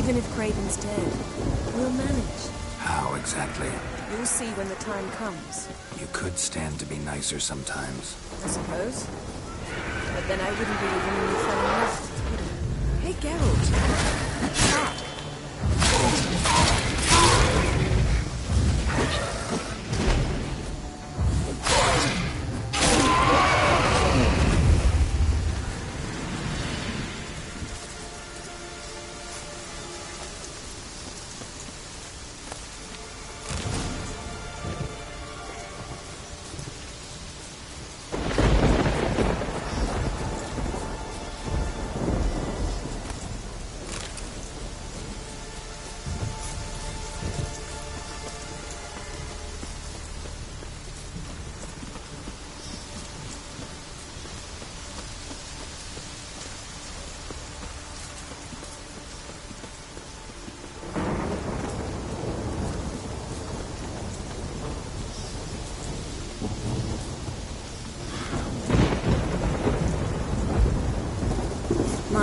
Even if Craven's dead, we'll manage. How exactly? You'll see when the time comes. You could stand to be nicer sometimes. I suppose. But then I wouldn't be the woman you fell in love with. Hey, Geralt. Stop.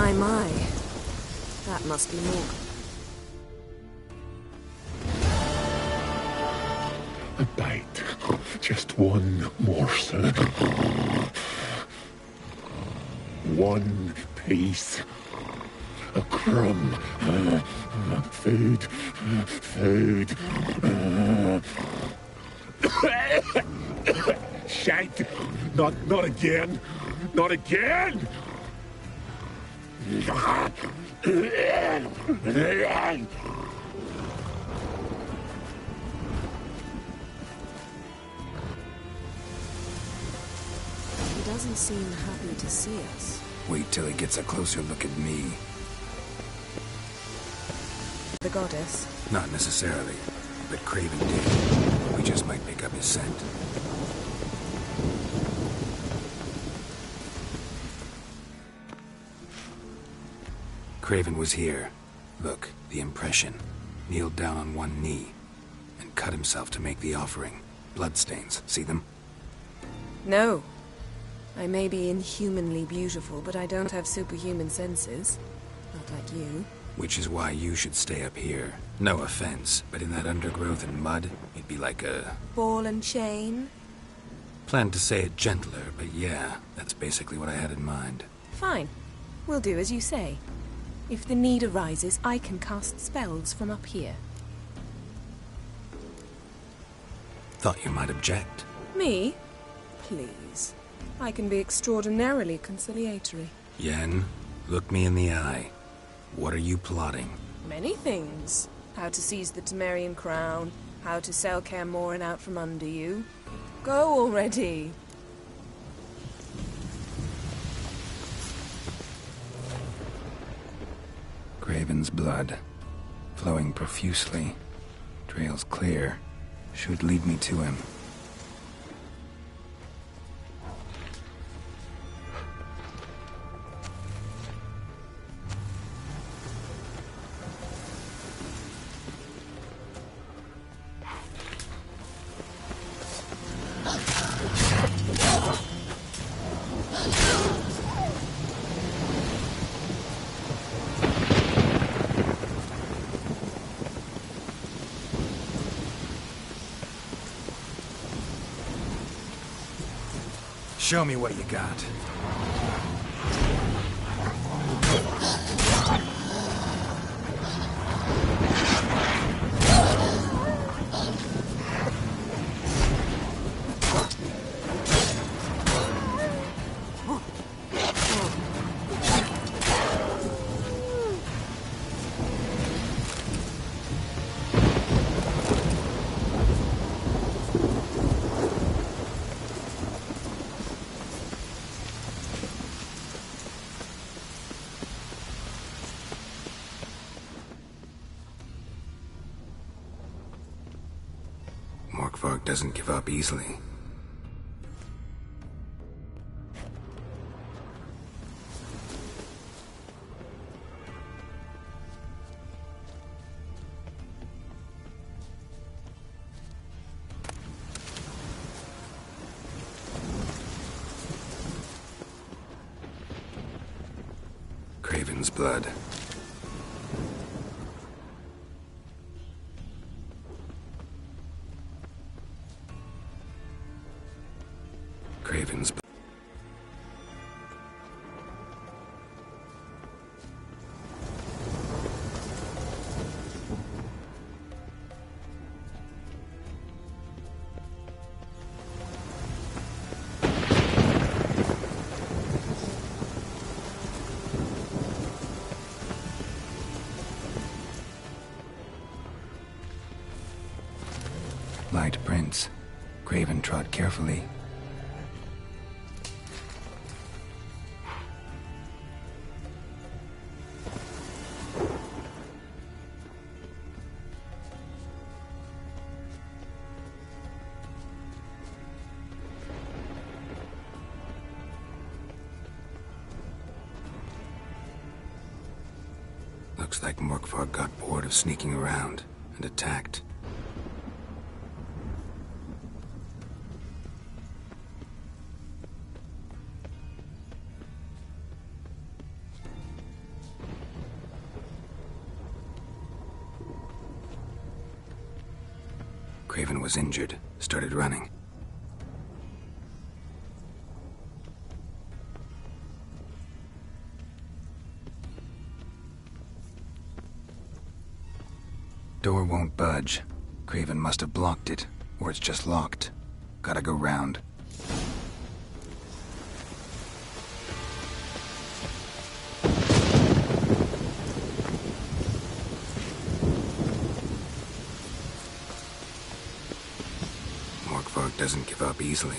My. That must be more. A bite. Just one morsel. One piece. A crumb. Food. Food. Shite. Not again. Not again! He doesn't seem happy to see us. Wait till he gets a closer look at me. The goddess? Not necessarily, but Craven did. We just might pick up his scent. Craven was here. Look, the impression. Kneeled down on one knee and cut himself to make the offering. Bloodstains. See them? No. I may be inhumanly beautiful, but I don't have superhuman senses. Not like you. Which is why you should stay up here. No offense, but in that undergrowth and mud, you'd be like a... ball and chain? Planned to say it gentler, but yeah, that's basically what I had in mind. Fine. We'll do as you say. If the need arises, I can cast spells from up here. Thought you might object. Me? Please. I can be extraordinarily conciliatory. Yen, look me in the eye. What are you plotting? Many things. How to seize the Temerian crown, how to sell Kaer Morhen out from under you. Go already! Craven's blood, flowing profusely, trails clear, should lead me to him. Show me what you got. Morkvark doesn't give up easily. Craven's blood. Craven's. Light prints. Craven trod carefully. Looks like Morkvar got bored of sneaking around and attacked. Craven was injured, started running. Door won't budge. Craven must have blocked it, or it's just locked. Gotta go round. Morkvar doesn't give up easily.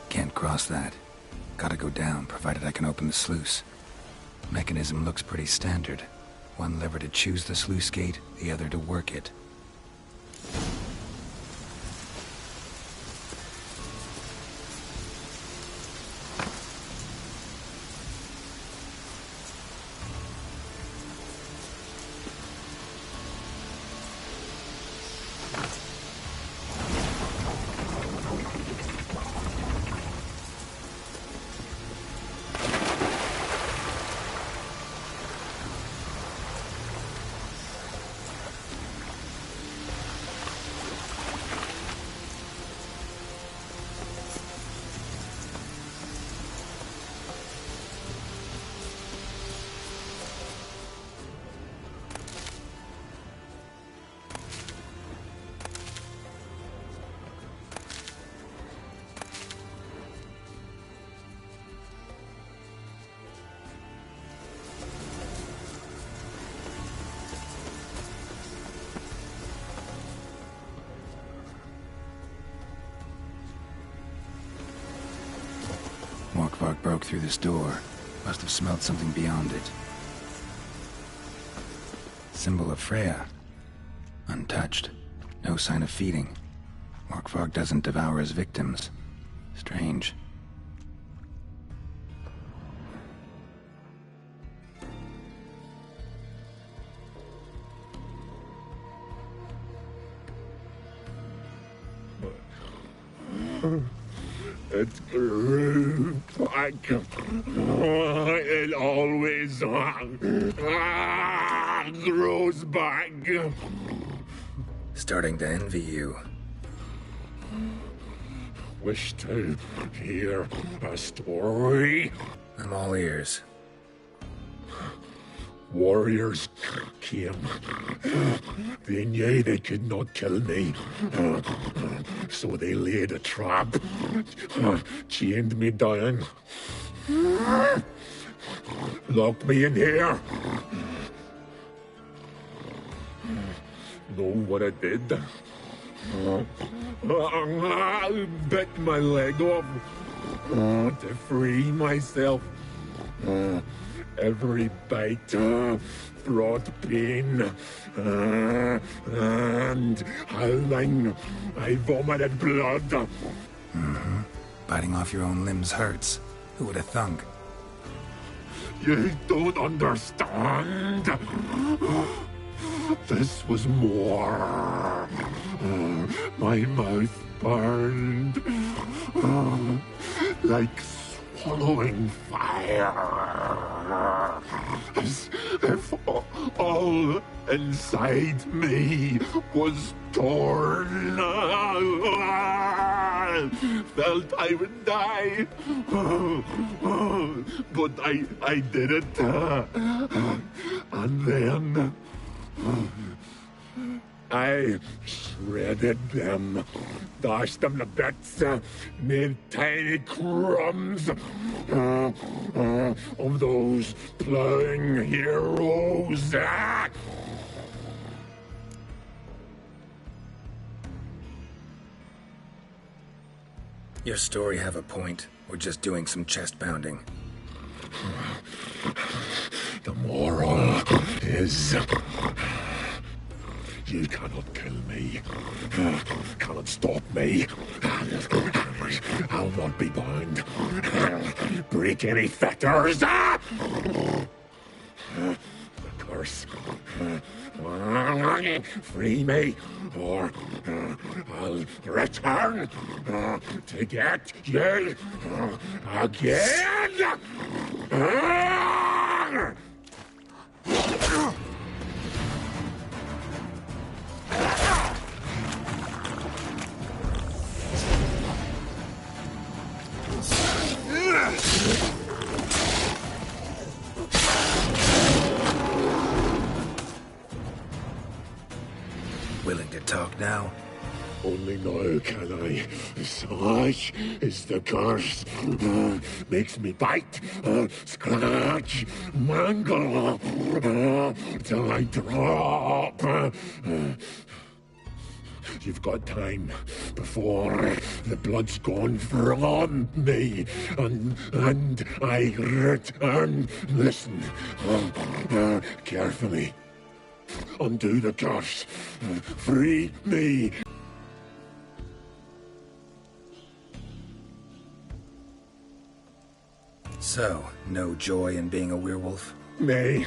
Can't cross that. Gotta go down, provided I can open the sluice. Mechanism looks pretty standard. One lever to choose the sluice gate, the other to work it. smoke through this door. Must have smelled something beyond it. Symbol of Freya. Untouched. No sign of feeding. Morkvarg doesn't devour his victims. Strange. It grew back. It always grows back. Starting to envy you. Wish to hear a story. I'm all ears. Warriors came. They knew they could not kill me. So they laid a trap. Chained me down. Locked me in here. Know what I did? I bit my leg off to free myself. Every bite brought pain, and howling, I vomited blood. Mm-hmm. Biting off your own limbs hurts. Who would have thunk? You don't understand. This was more. My mouth burned like swallowing fire. As if all inside me was torn. Felt I would die. But I did it. And then I shredded them, dashed them to bits, made tiny crumbs of those plowing heroes. Your story have a point, or just doing some chest pounding? The moral is... You cannot kill me. Cannot stop me. I'll not be bound. Break any fetters. The curse. Free me, or I'll return to get you again. Willing to talk now? Only now can I. Such is the curse. Makes me bite, scratch, mangle, till I drop. You've got time before the blood's gone from me, and I return. Listen, carefully. Undo the curse. Free me. So, no joy in being a werewolf? Nay.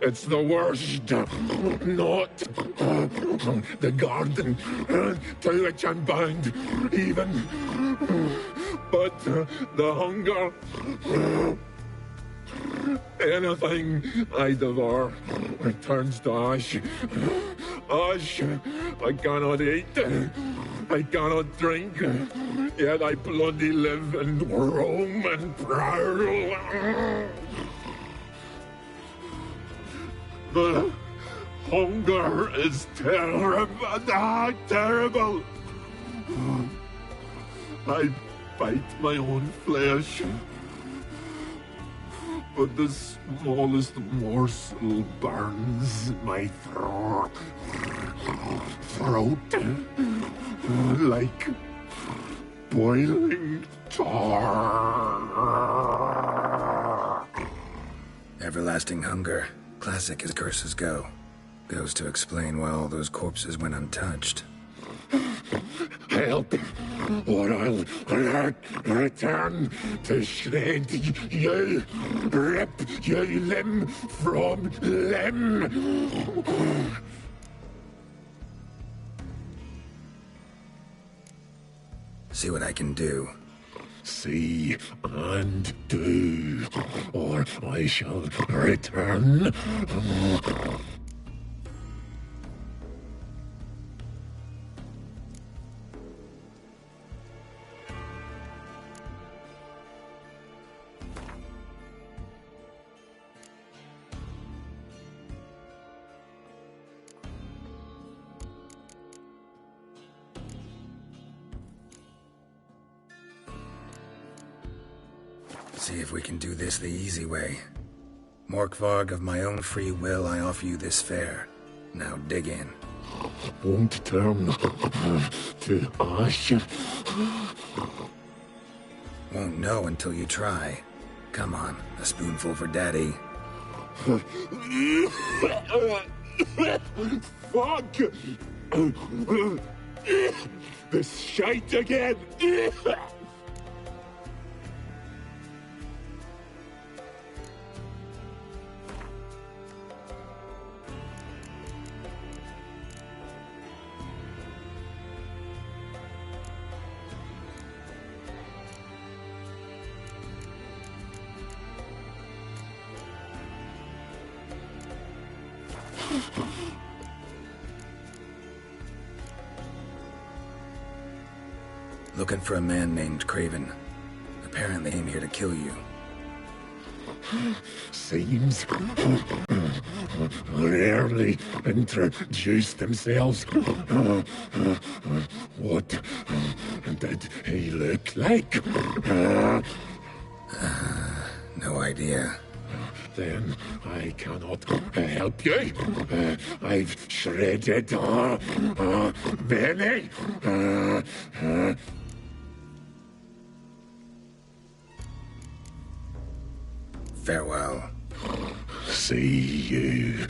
It's the worst. Not the garden to which I'm bound, even. But the hunger. Anything I devour returns to ash. Ash I cannot eat. I cannot drink. Yet I bloody live and roam and prowl. The hunger is terrible. Terrible. I bite my own flesh. But the smallest morsel burns my throat. Like boiling Everlasting hunger. Classic as curses go. Goes to explain why all those corpses went untouched. Help, or I'll return to shred you, rip you limb from limb. See what I can do. See and do, or I shall return. See if we can do this the easy way. Morkvarg, of my own free will, I offer you this fare. Now dig in. Won't turn to ash. Won't know until you try. Come on, a spoonful for Daddy. Fuck! This shite again! Looking for a man named Craven. Apparently came here to kill you. Seems rarely introduce themselves. What did he look like? No idea. Then I cannot help you. I've shredded many. Farewell. See you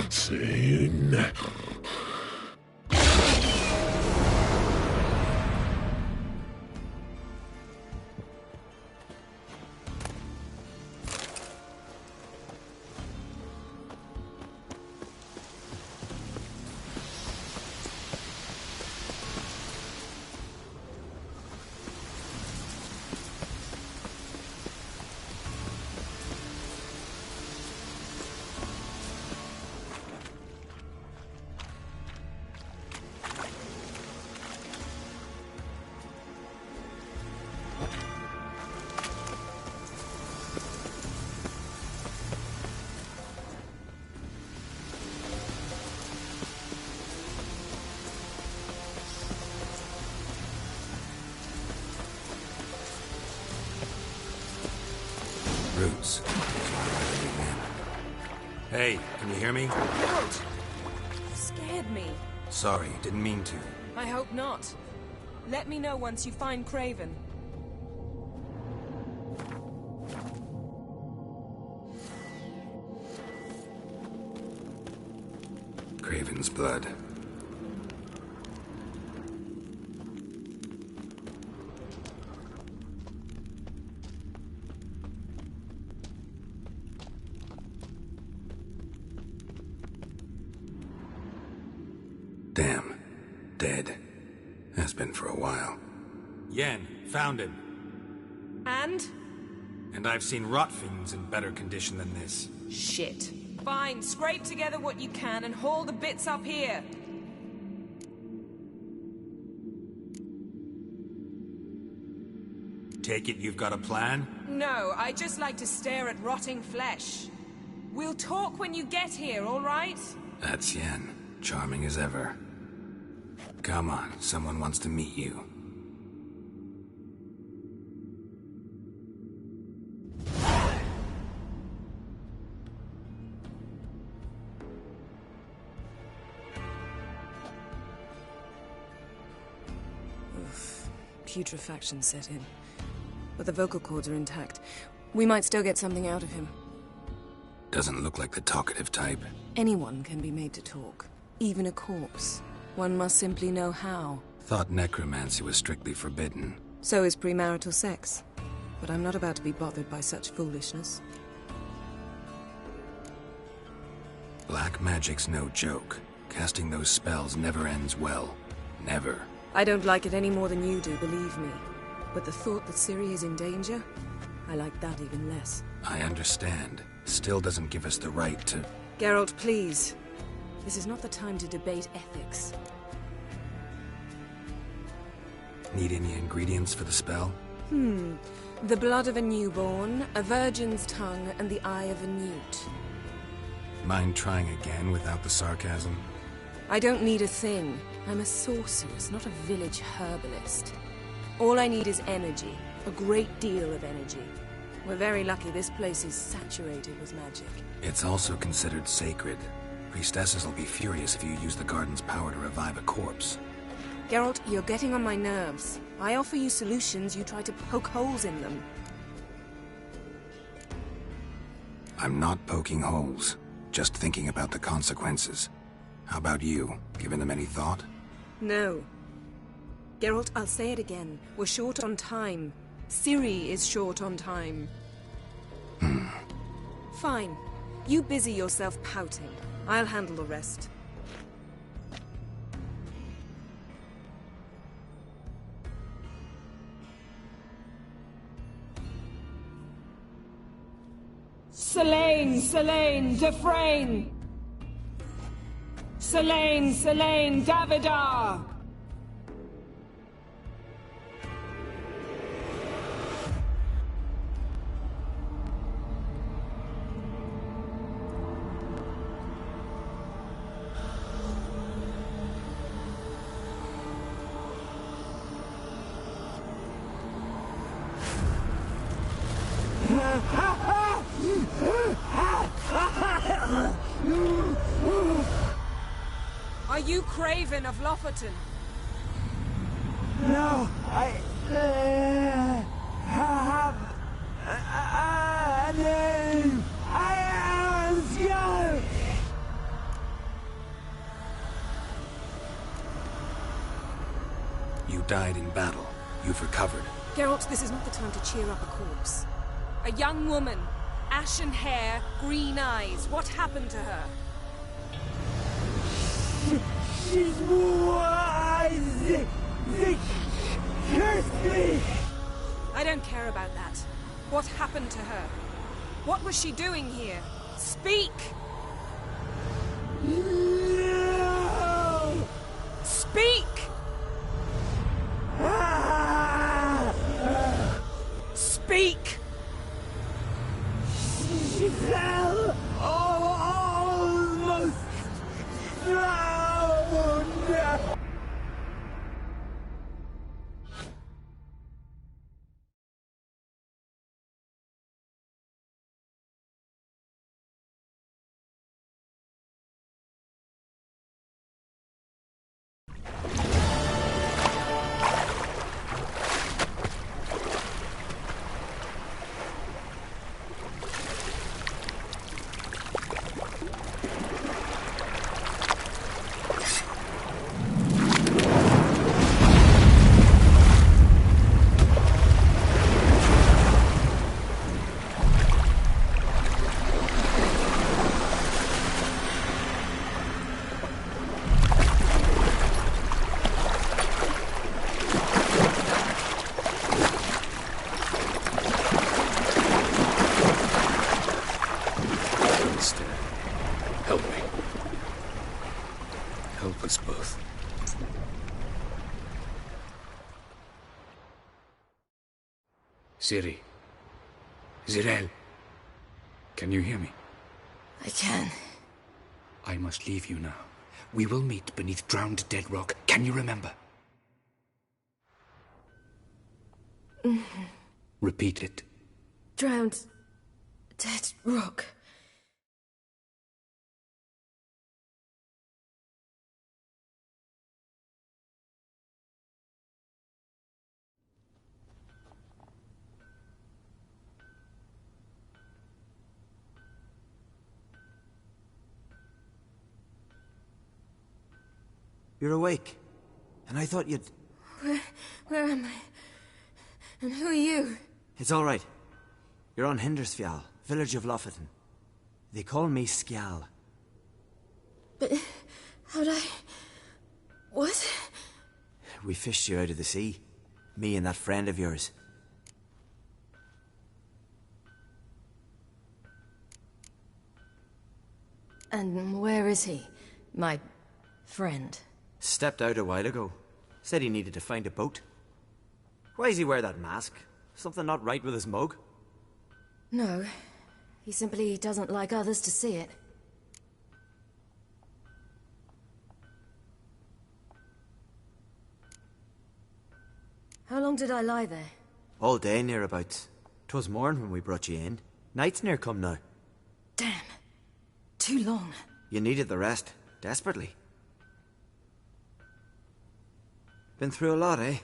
soon. Roots. Hey, can you hear me? What? Scared me. Sorry, didn't mean to. I hope not. Let me know once you find Craven. Craven's blood. Damn. Dead. Has been for a while. Yen, found him. And? And I've seen rot fiends in better condition than this. Shit. Fine, scrape together what you can and haul the bits up here. Take it you've got a plan? No, I just like to stare at rotting flesh. We'll talk when you get here, all right? That's Yen. Charming as ever. Come on, someone wants to meet you. Putrefaction set in. the vocal cords are intact. We might still get something out of him. Doesn't look like the talkative type. Anyone can be made to talk. Even a corpse. One must simply know how. Thought necromancy was strictly forbidden. So is premarital sex. But I'm not about to be bothered by such foolishness. Black magic's no joke. Casting those spells never ends well. Never. I don't like it any more than you do, believe me. But the thought that Ciri is in danger, I like that even less. I understand. Still doesn't give us the right to... Geralt, please. This is not the time to debate ethics. Need any ingredients for the spell? The blood of a newborn, a virgin's tongue, and the eye of a newt. Mind trying again without the sarcasm? I don't need a thing. I'm a sorceress, not a village herbalist. All I need is energy. A great deal of energy. We're very lucky this place is saturated with magic. It's also considered sacred. Priestesses will be furious if you use the garden's power to revive a corpse. Geralt, you're getting on my nerves. I offer you solutions, you try to poke holes in them. I'm not poking holes. Just thinking about the consequences. How about you? Given them any thought? No. Geralt, I'll say it again. We're short on time. Ciri is short on time. Fine. You busy yourself pouting. I'll handle the rest. Selene, Selene, Defrain! Selene, Selene, Davidar! Are you Craven of Lofoten? No, I have a name. I ask you. You died in battle. You've recovered. Geralt, this is not the time to cheer up a corpse. A young woman. Ashen hair, green eyes. What happened to her? She's wise. They cursed me. I don't care about that. What happened to her? What was she doing here? Speak! No. Speak! Speak! She fell almost drowned. Help me. Help us both. Ciri. Zirel. Can you hear me? I can. I must leave you now. We will meet beneath drowned dead rock. Can you remember? Repeat it. Drowned. Dead rock. You're awake. And I thought you'd... Where am I? And who are you? It's all right. You're on Hindersfjall, village of Lofoten. They call me Skjal. But how'd I... What? We fished you out of the sea. Me and that friend of yours. And where is he? My friend. Stepped out a while ago. Said he needed to find a boat. Why does he wear that mask? Something not right with his mug? No. He simply doesn't like others to see it. How long did I lie there? All day nearabouts. 'Twas morn when we brought you in. Night's near come now. Damn. Too long. You needed the rest. Desperately. Been through a lot, eh?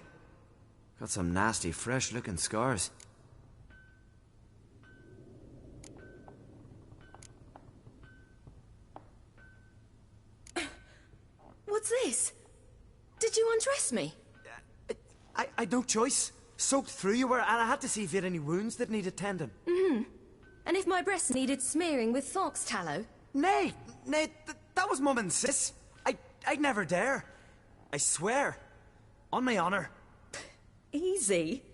Got some nasty, fresh-looking scars. What's this? Did you undress me? I had no choice. Soaked through you were, and I had to see if you had any wounds that needed tending. And if my breasts needed smearing with fox tallow? Nay, that was Mum and Sis. I'd never dare. I swear. On my honor. Easy.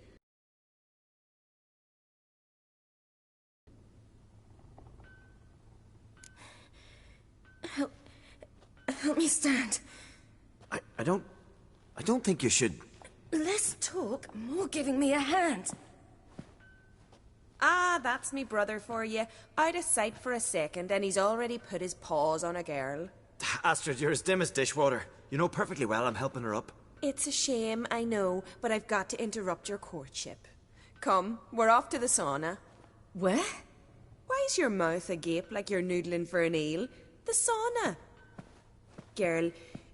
Help me stand. I don't think you should... Less talk, more giving me a hand. Ah, that's me brother for you. Out of sight for a second, and he's already put his paws on a girl. Astrid, you're as dim as dishwater. You know perfectly well I'm helping her up. It's a shame, I know, but I've got to interrupt your courtship. Come, we're off to the sauna. Where? Why's your mouth agape like you're noodling for an eel? The sauna. Girl,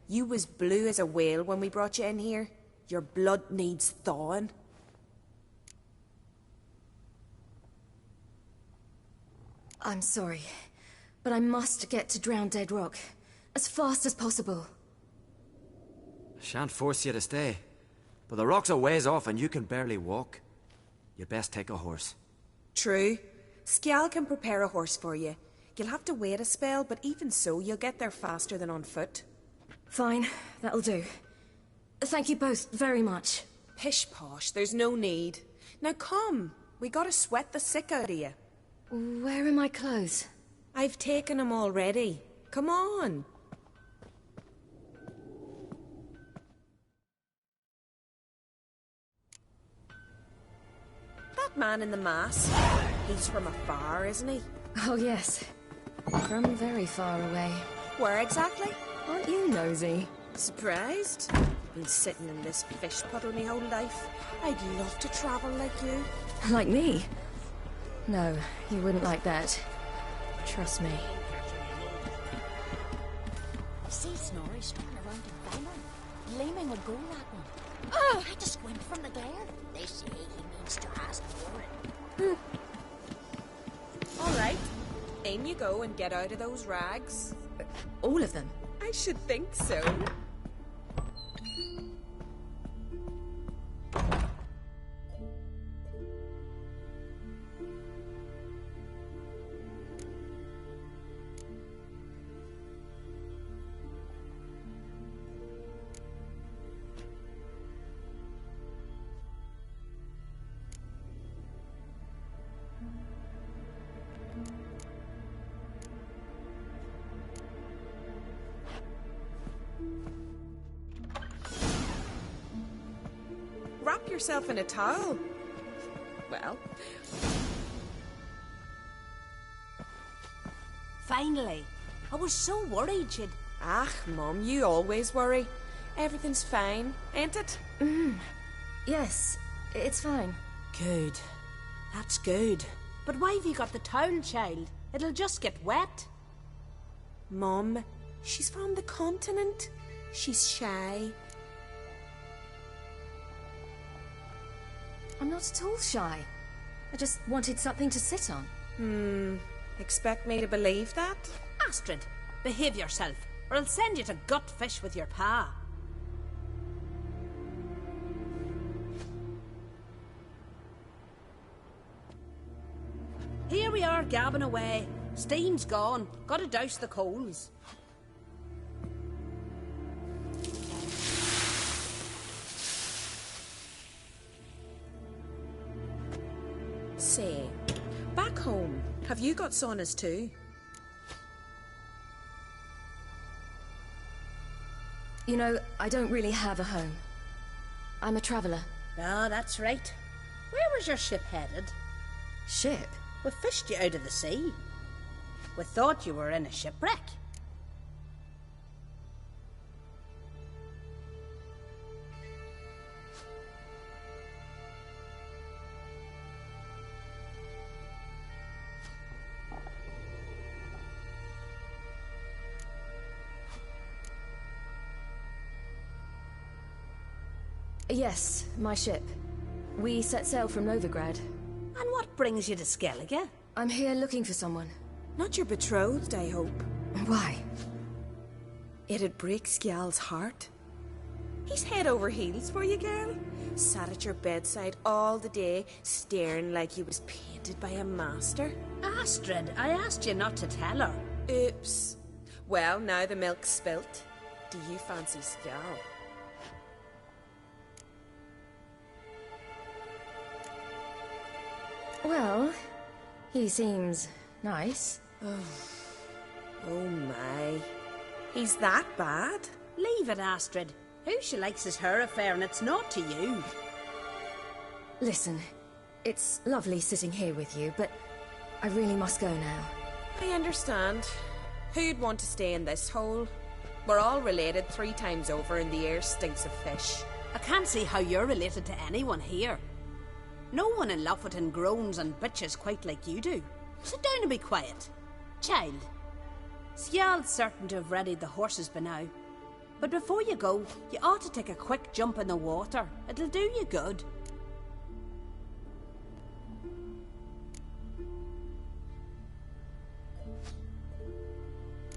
you was blue as a whale when we brought you in here. Your blood needs thawing. I'm sorry, but I must get to Drowned Dead Rock as fast as possible. Shan't force you to stay. But the rock's a ways off and you can barely walk. You best take a horse. True. Skjal can prepare a horse for you. You'll have to wait a spell, but even so, you'll get there faster than on foot. Fine, that'll do. Thank you both very much. Pish-posh, there's no need. Now come, we gotta sweat the sick out of you. Where are my clothes? I've taken them already. Come on. That man in the mask, he's from afar, isn't he? Oh yes, from very far away. Where exactly? Aren't you nosy? Surprised? Been sitting in this fish puddle me whole life. I'd love to travel like you. Like me? No, you wouldn't like that. Trust me. See Snorri strutting around in Weimar? Leeming would go that one. Ah! I had to squint from the glare. They say he means to ask for it. All right. In you go and get out of those rags. All of them? I should think so. Wrap yourself in a towel. Well. Finally. I was so worried you'd... Ah, Mum, you always worry. Everything's fine, ain't it? Yes, it's fine. Good. That's good. But why have you got the towel, child? It'll just get wet. Mum, she's from the continent. She's shy. I'm not at all shy. I just wanted something to sit on. Expect me to believe that? Astrid, behave yourself. or I'll send you to gut fish with your pa. Here we are gabbing away. Steam's gone. Gotta douse the coals. Say, back home, have you got saunas too? You know, I don't really have a home. I'm a traveller. Ah, that's right. Where was your ship headed? Ship? We fished you out of the sea. We thought you were in a shipwreck. Yes, my ship. We set sail from Novigrad. And what brings you to Skellige? I'm here looking for someone. Not your betrothed, I hope. Why? It'd break Skjal's heart. He's head over heels for you, girl. Sat at your bedside all the day, staring like he was painted by a master. Astrid, I asked you not to tell her. Oops. Well, now the milk's spilt. Do you fancy Skjal? Well, he seems nice. Oh my. He's that bad? Leave it, Astrid. Who she likes is her affair, and it's not to you. Listen, it's lovely sitting here with you, but I really must go now. I understand. Who'd want to stay in this hole? We're all related 3 times over, and the air stinks of fish. I can't see how you're related to anyone here. No one in Lofoten groans and bitches quite like you do. Sit down and be quiet. Child, Skjal's certain to have readied the horses by now. But before you go, you ought to take a quick jump in the water. It'll do you good.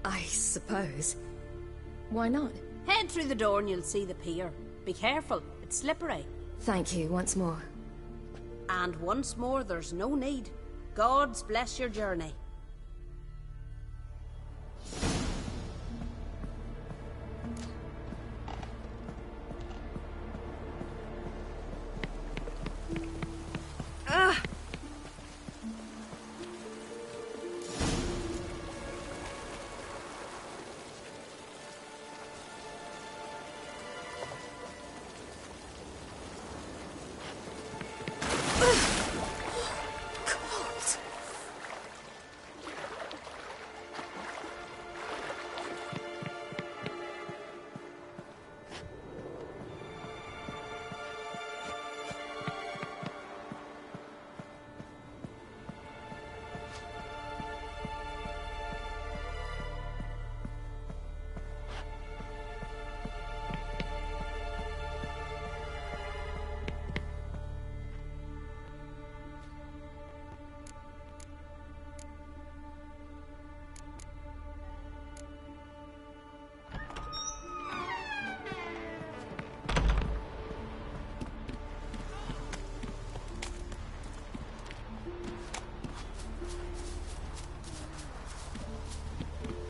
I suppose. Why not? Head through the door and you'll see the pier. Be careful, it's slippery. Thank you once more. And once more, there's no need. God's bless your journey.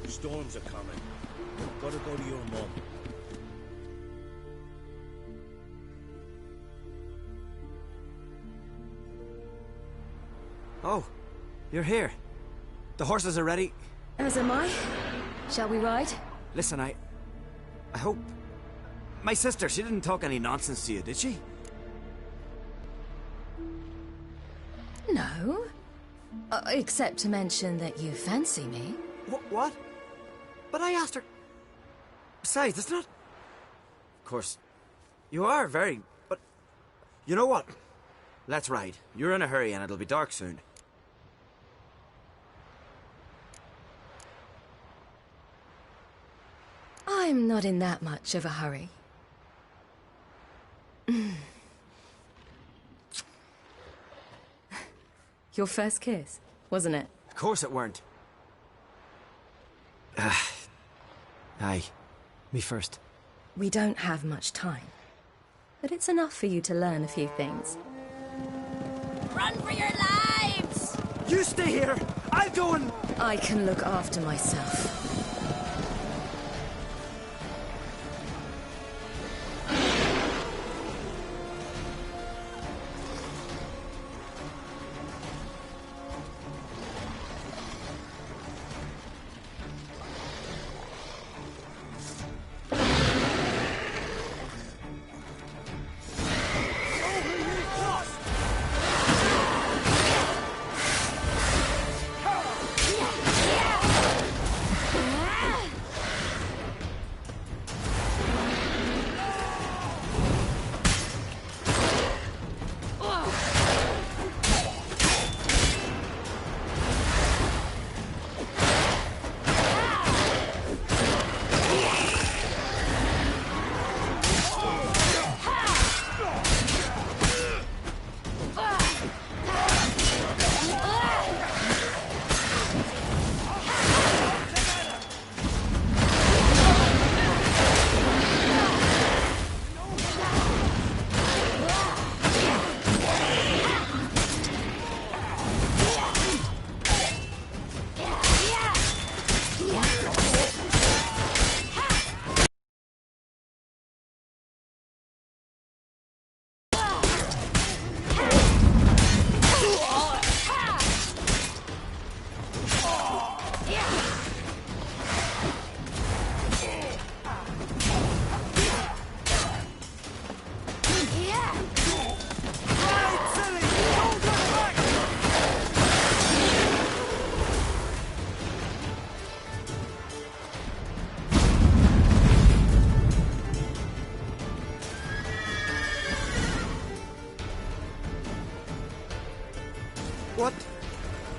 Storms are coming. Gotta go to your mum. Oh, you're here. The horses are ready. As am I. Shall we ride? Listen, I hope... My sister, she didn't talk any nonsense to you, did she? No. Except to mention that you fancy me. What? But I asked her... Besides, it's not... Of course, you are very... But... You know what? Let's ride. You're in a hurry and it'll be dark soon. I'm not in that much of a hurry. Your first kiss, wasn't it? Of course it weren't. Aye. Me first. We don't have much time. But it's enough for you to learn a few things. Run for your lives! You stay here! I'll go and... I can look after myself.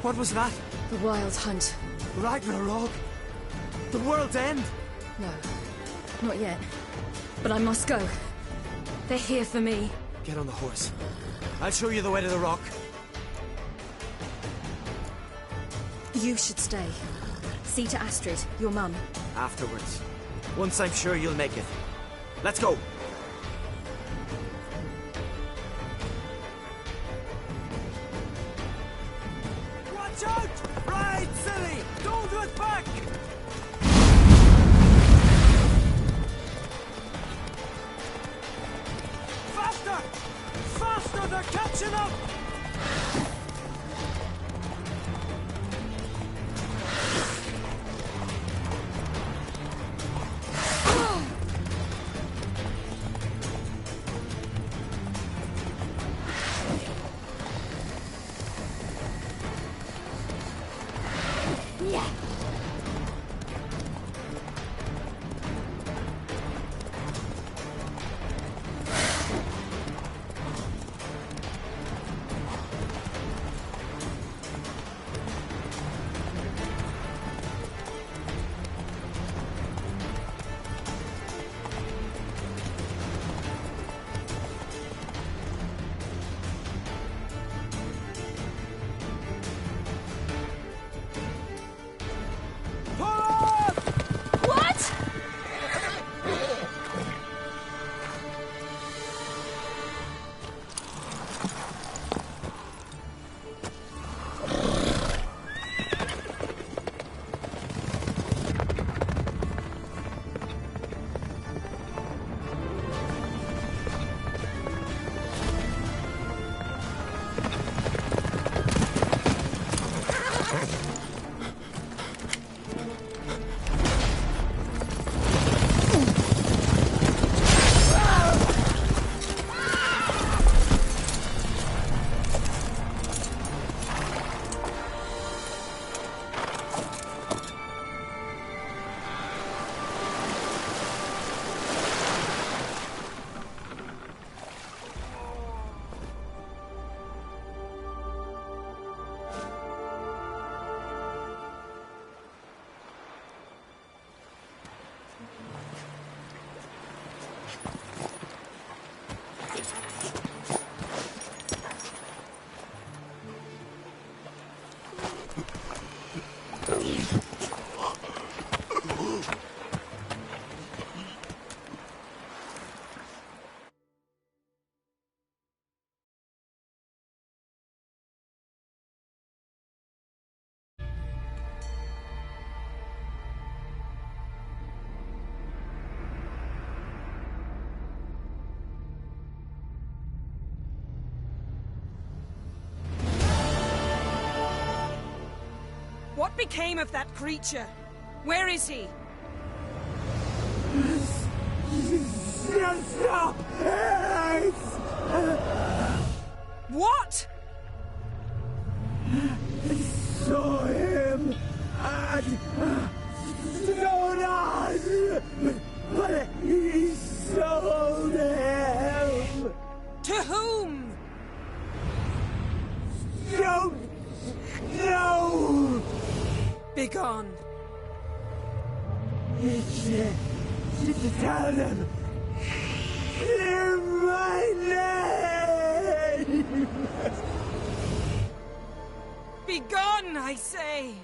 What was that? The Wild Hunt. Ragnarok? The world's end? No, not yet. But I must go. They're here for me. Get on the horse. I'll show you the way to the rock. You should stay. See to Astrid, your mum. Afterwards. Once I'm sure you'll make it. Let's go! Watch out! Right, silly! Don't look back! Faster! Faster! They're catching up! became of that creature? Where is he? Stop! What? I saw him at Stonas, but he sold him. To whom? Don't know. Begone. Tell them. Clear my name. Begone, I say!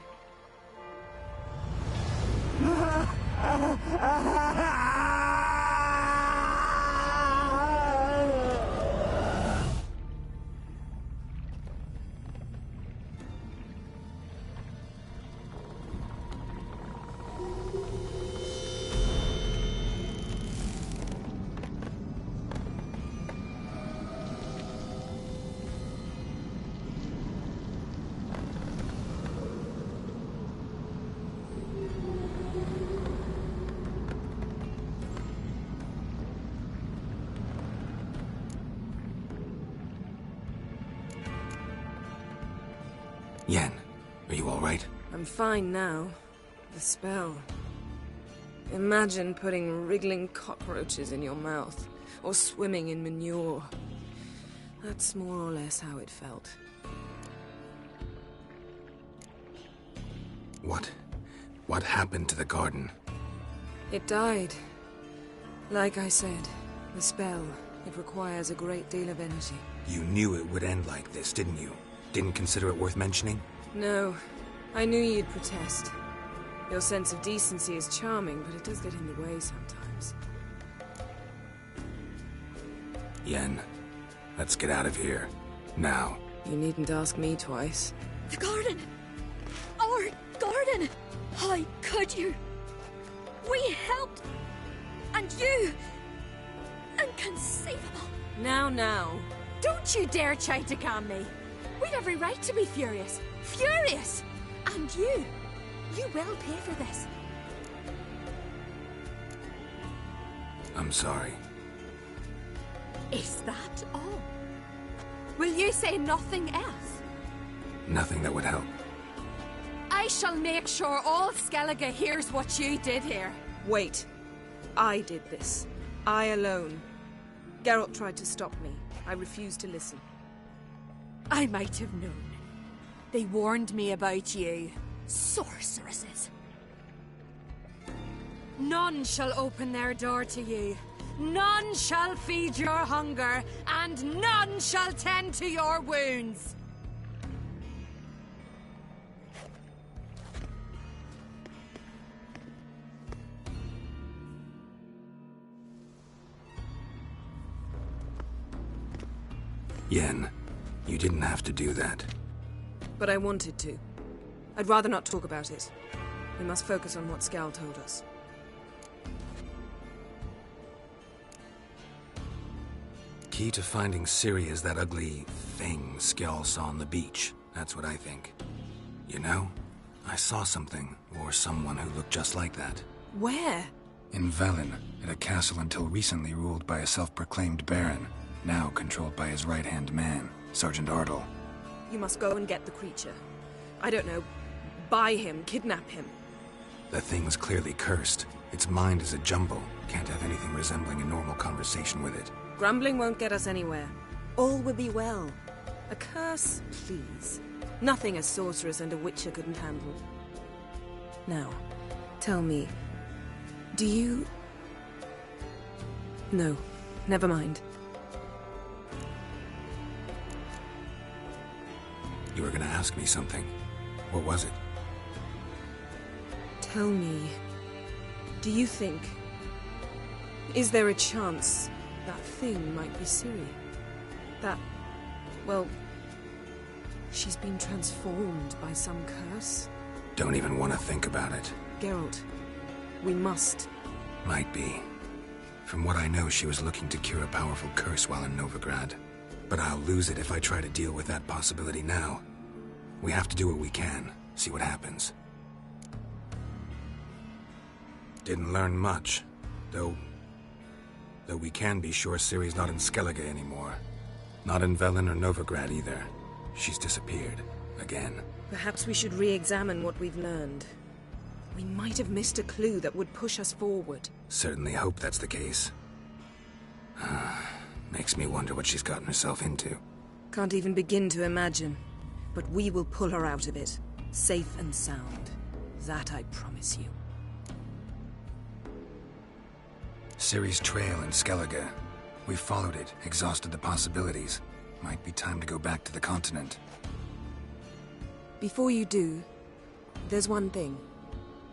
Yen, are you all right? I'm fine now. The spell. Imagine putting wriggling cockroaches in your mouth, or swimming in manure. That's more or less how it felt. What happened to the garden? It died. Like I said, the spell, it requires a great deal of energy. You knew it would end like this, didn't you? Didn't consider it worth mentioning? No. I knew you'd protest. Your sense of decency is charming, but it does get in the way sometimes. Yen, let's get out of here. Now. You needn't ask me twice. The garden! Our garden! How could you? We helped! And you! Inconceivable! Now. Don't you dare try to calm me! We've every right to be furious! Furious! And you will pay for this. I'm sorry. Is that all? Will you say nothing else? Nothing that would help. I shall make sure all Skellige hears what you did here. Wait. I did this. I alone. Geralt tried to stop me. I refused to listen. I might have known. They warned me about you. Sorceresses. None shall open their door to you. None shall feed your hunger, and none shall tend to your wounds. Yen, you didn't have to do that. But I wanted to. I'd rather not talk about it. We must focus on what Skal told us. Key to finding Ciri is that ugly thing Skjall saw on the beach. That's what I think. You know, I saw something, or someone who looked just like that. Where? In Velen, at a castle until recently ruled by a self-proclaimed baron, now controlled by his right-hand man, Sergeant Ardle. You must go and get the creature. I don't know, buy him, kidnap him. The thing's clearly cursed. Its mind is a jumble. Can't have anything resembling a normal conversation with it. Grumbling won't get us anywhere. All will be well. A curse, please. Nothing a sorceress and a witcher couldn't handle. Now, tell me, do you... No, never mind. You were gonna ask me something. What was it? Tell me, do you think... Is there a chance that thing might be Ciri? That... well... she's been transformed by some curse? Don't even want to think about it. Geralt, we must. Might be. From what I know, she was looking to cure a powerful curse while in Novigrad. But I'll lose it if I try to deal with that possibility now. We have to do what we can, see what happens. Didn't learn much, though we can be sure Ciri's not in Skellige anymore. Not in Velen or Novigrad either. She's disappeared. Again. Perhaps we should re-examine what we've learned. We might have missed a clue that would push us forward. Certainly hope that's the case. Makes me wonder what she's gotten herself into. Can't even begin to imagine. But we will pull her out of it. Safe and sound. That I promise you. Ciri's trail in Skellige. We followed it, exhausted the possibilities. Might be time to go back to the continent. Before you do, there's one thing.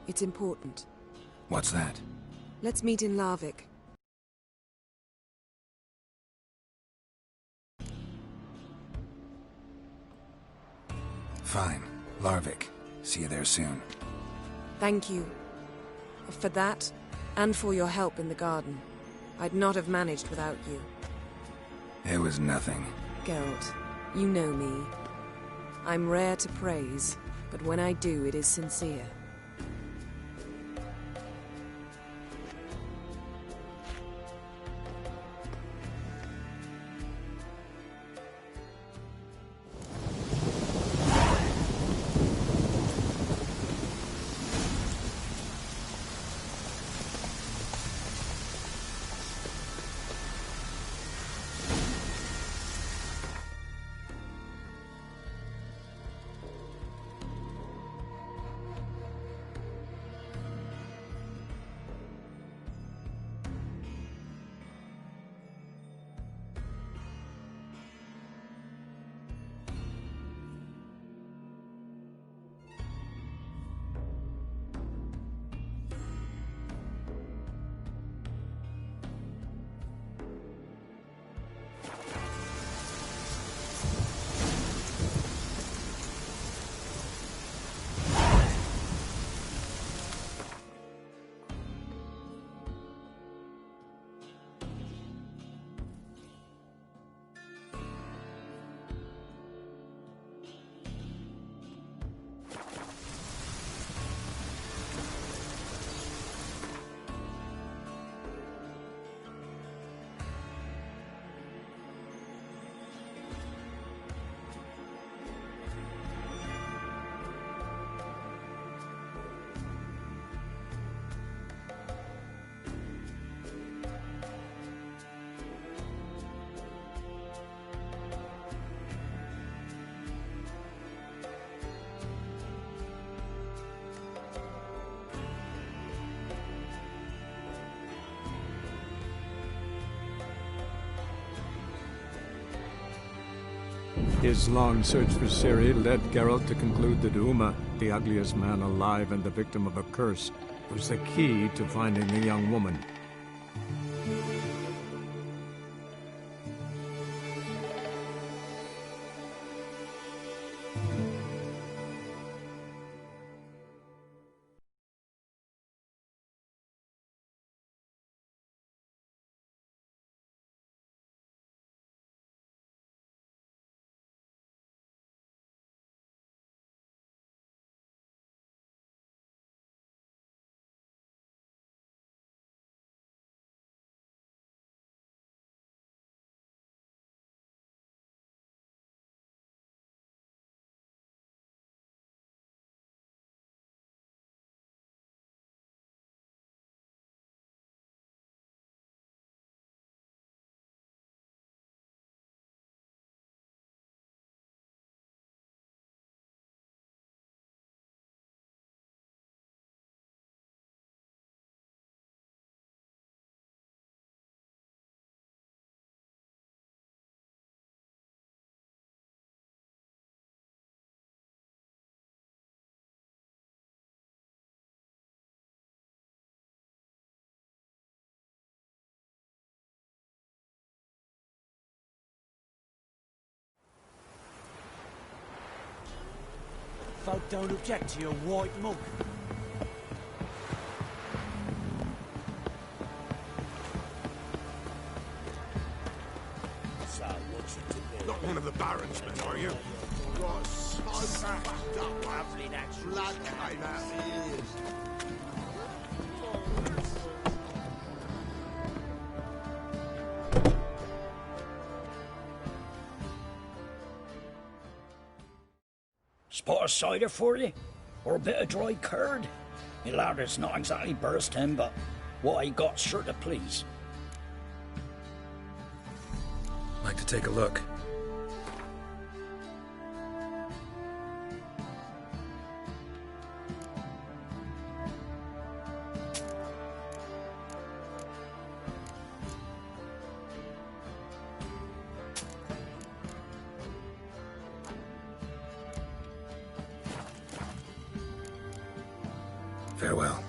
It's important. What's that? Let's meet in Larvik. Fine. Larvik. See you there soon. Thank you. For that, and for your help in the garden. I'd not have managed without you. It was nothing. Geralt, you know me. I'm rare to praise, but when I do, it is sincere. His long search for Ciri led Geralt to conclude that Uma, the ugliest man alive and the victim of a curse, was the key to finding the young woman. Folk don't object to your white monk. So, what you do? Not one of the Baron's men, are you? Right, so backed up, lovely, that's blood came out of the ears. Spot of cider for you? Or a bit of dry curd? Me lad, it's not exactly bursting, but what I got's sure to please. Like to take a look. Farewell.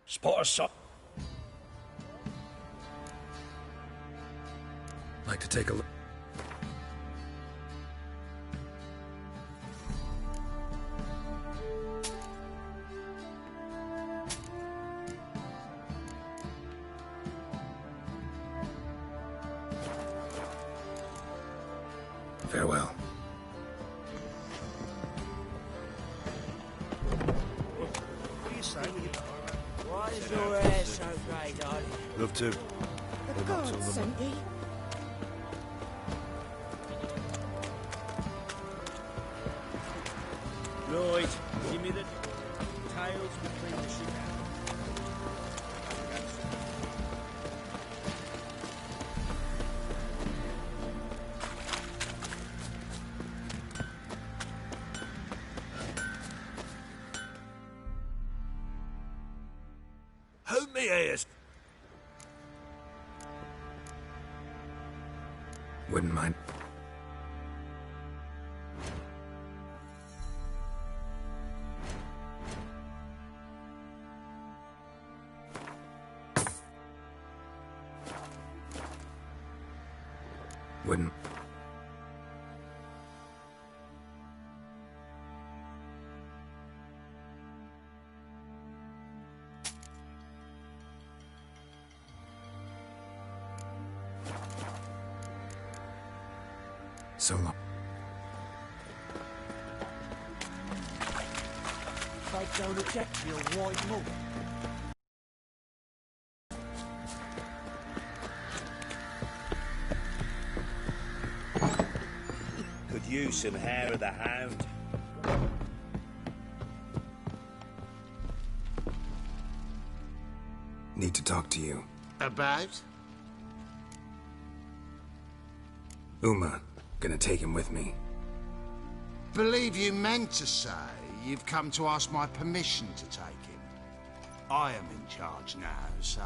Spot of cider. Like to take a look. Farewell. Why is your hair so grey, darling? Love to. The gods sent ye. Lloyd, give me the tails between the ship out. Hold me ears. Wouldn't mind. Wouldn't. So long. Take down a check for your white mug. Could use some hair of the hound. Need to talk to you. About? Uma. Gonna take him with me. Believe you meant to say you've come to ask my permission to take him. I am in charge now, so...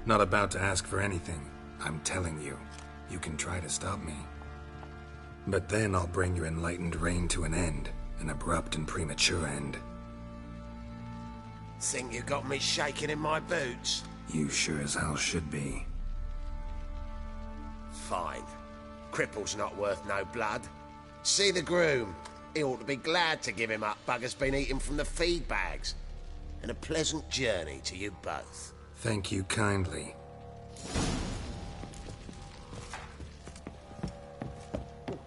Not about to ask for anything. I'm telling you. You can try to stop me. But then I'll bring your enlightened reign to an end. An abrupt and premature end. Think you got me shaking in my boots? You sure as hell should be. Fine. Cripple's not worth no blood. See the groom. He ought to be glad to give him up. Bugger's been eating from the feed bags. And a pleasant journey to you both. Thank you kindly.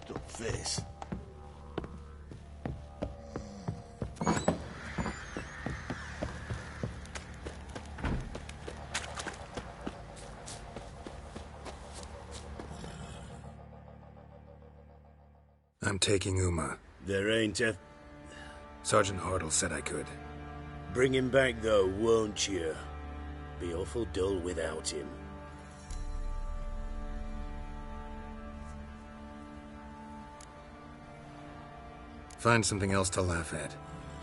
What's this? I'm taking Uma. There ain't a... Sergeant Hartle said I could. Bring him back, though, won't you? Be awful dull without him. Find something else to laugh at.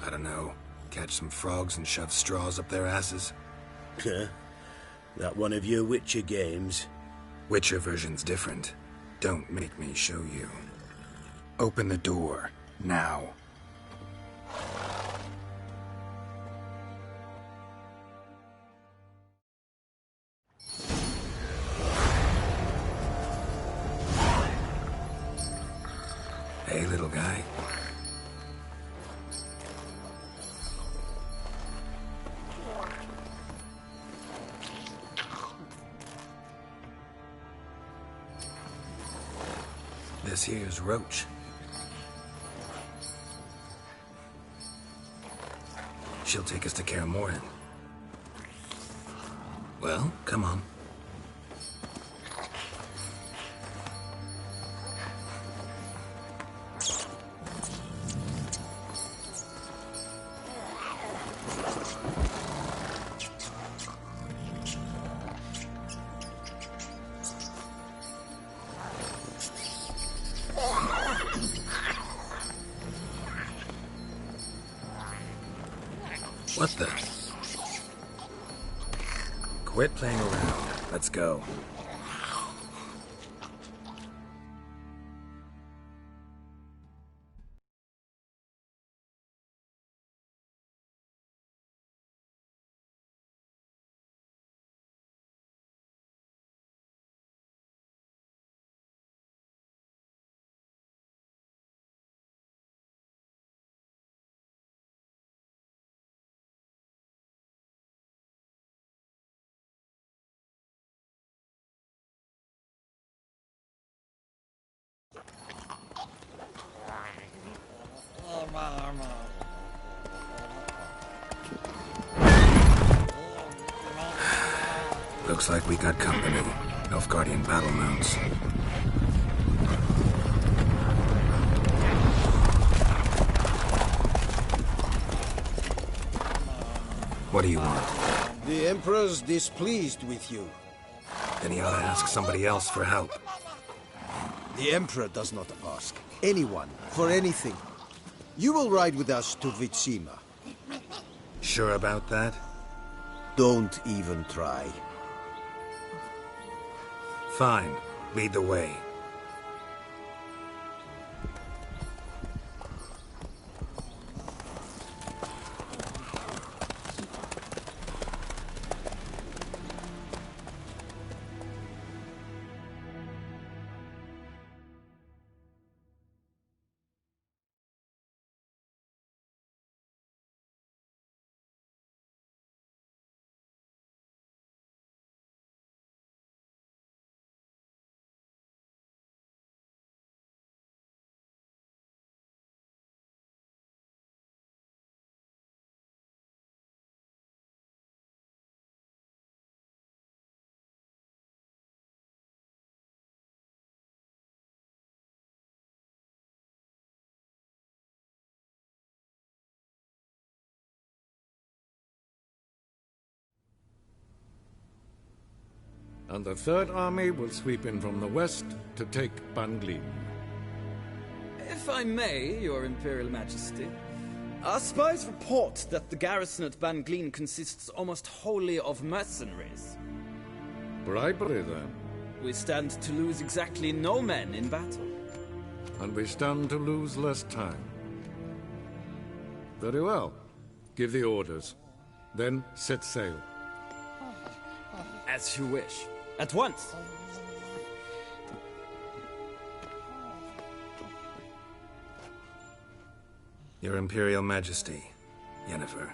I don't know, catch some frogs and shove straws up their asses. That one of your Witcher games? Witcher version's different. Don't make me show you. Open the door, now. Hey, little guy. This here's Roach. She'll take us to Kaer Morhen. Well, come on. What the? Quit playing around. Let's go. Looks like we got company. Nilfgaardian battle mounts. What do you want? The Emperor's displeased with you. Then he ought to ask somebody else for help. The Emperor does not ask anyone for anything. You will ride with us to Vitsima. Sure about that? Don't even try. Fine. Lead the way. And the Third Army will sweep in from the west to take Banglin. If I may, Your Imperial Majesty, our spies report that the garrison at Banglin consists almost wholly of mercenaries. Bribery, then. We stand to lose exactly no men in battle. And we stand to lose less time. Very well. Give the orders. Then set sail. As you wish. At once! Your Imperial Majesty, Yennefer.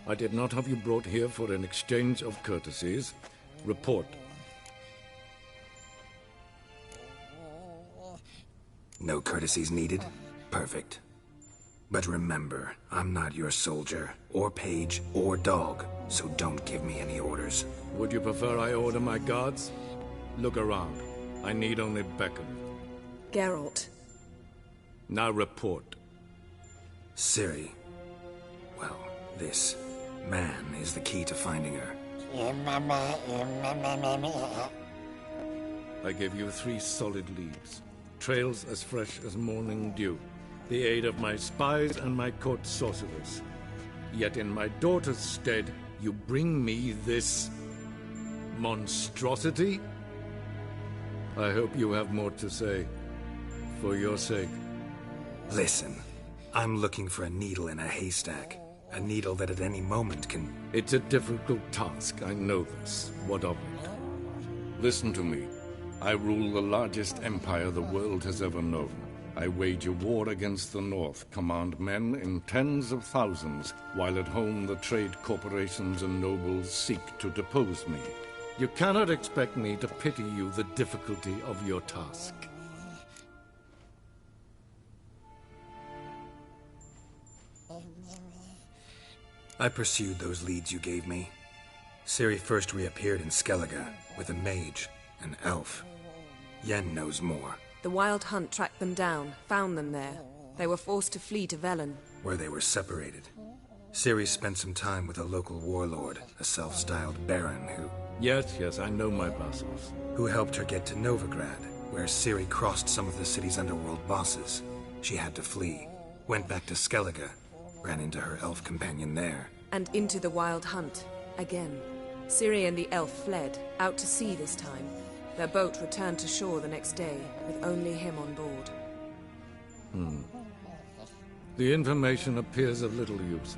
I did not have you brought here for an exchange of courtesies. Report. No courtesies needed? Perfect. But remember, I'm not your soldier, or page, or dog, so don't give me any orders. Would you prefer I order my guards? Look around. I need only beckon. Geralt. Now report. Ciri. Well, this man is the key to finding her. I gave you 3 solid leads. Trails as fresh as morning dew. The aid of my spies and my court sorcerers. Yet in my daughter's stead, you bring me this monstrosity? I hope you have more to say. For your sake. Listen, I'm looking for a needle in a haystack. A needle that at any moment can... It's a difficult task, I know this. What of it? Listen to me. I rule the largest empire the world has ever known. I wage a war against the North, command men in tens of thousands, while at home the trade corporations and nobles seek to depose me. You cannot expect me to pity you the difficulty of your task. I pursued those leads you gave me. Ciri first reappeared in Skellige with a mage, an elf. Yen knows more. The Wild Hunt tracked them down, found them there. They were forced to flee to Velen, where they were separated. Ciri spent some time with a local warlord, a self-styled baron who... Yes, I know my vassals. Who helped her get to Novigrad, where Ciri crossed some of the city's underworld bosses. She had to flee, went back to Skellige, ran into her elf companion there. And into the Wild Hunt, again. Ciri and the elf fled, out to sea this time. Their boat returned to shore the next day, with only him on board. The information appears of little use,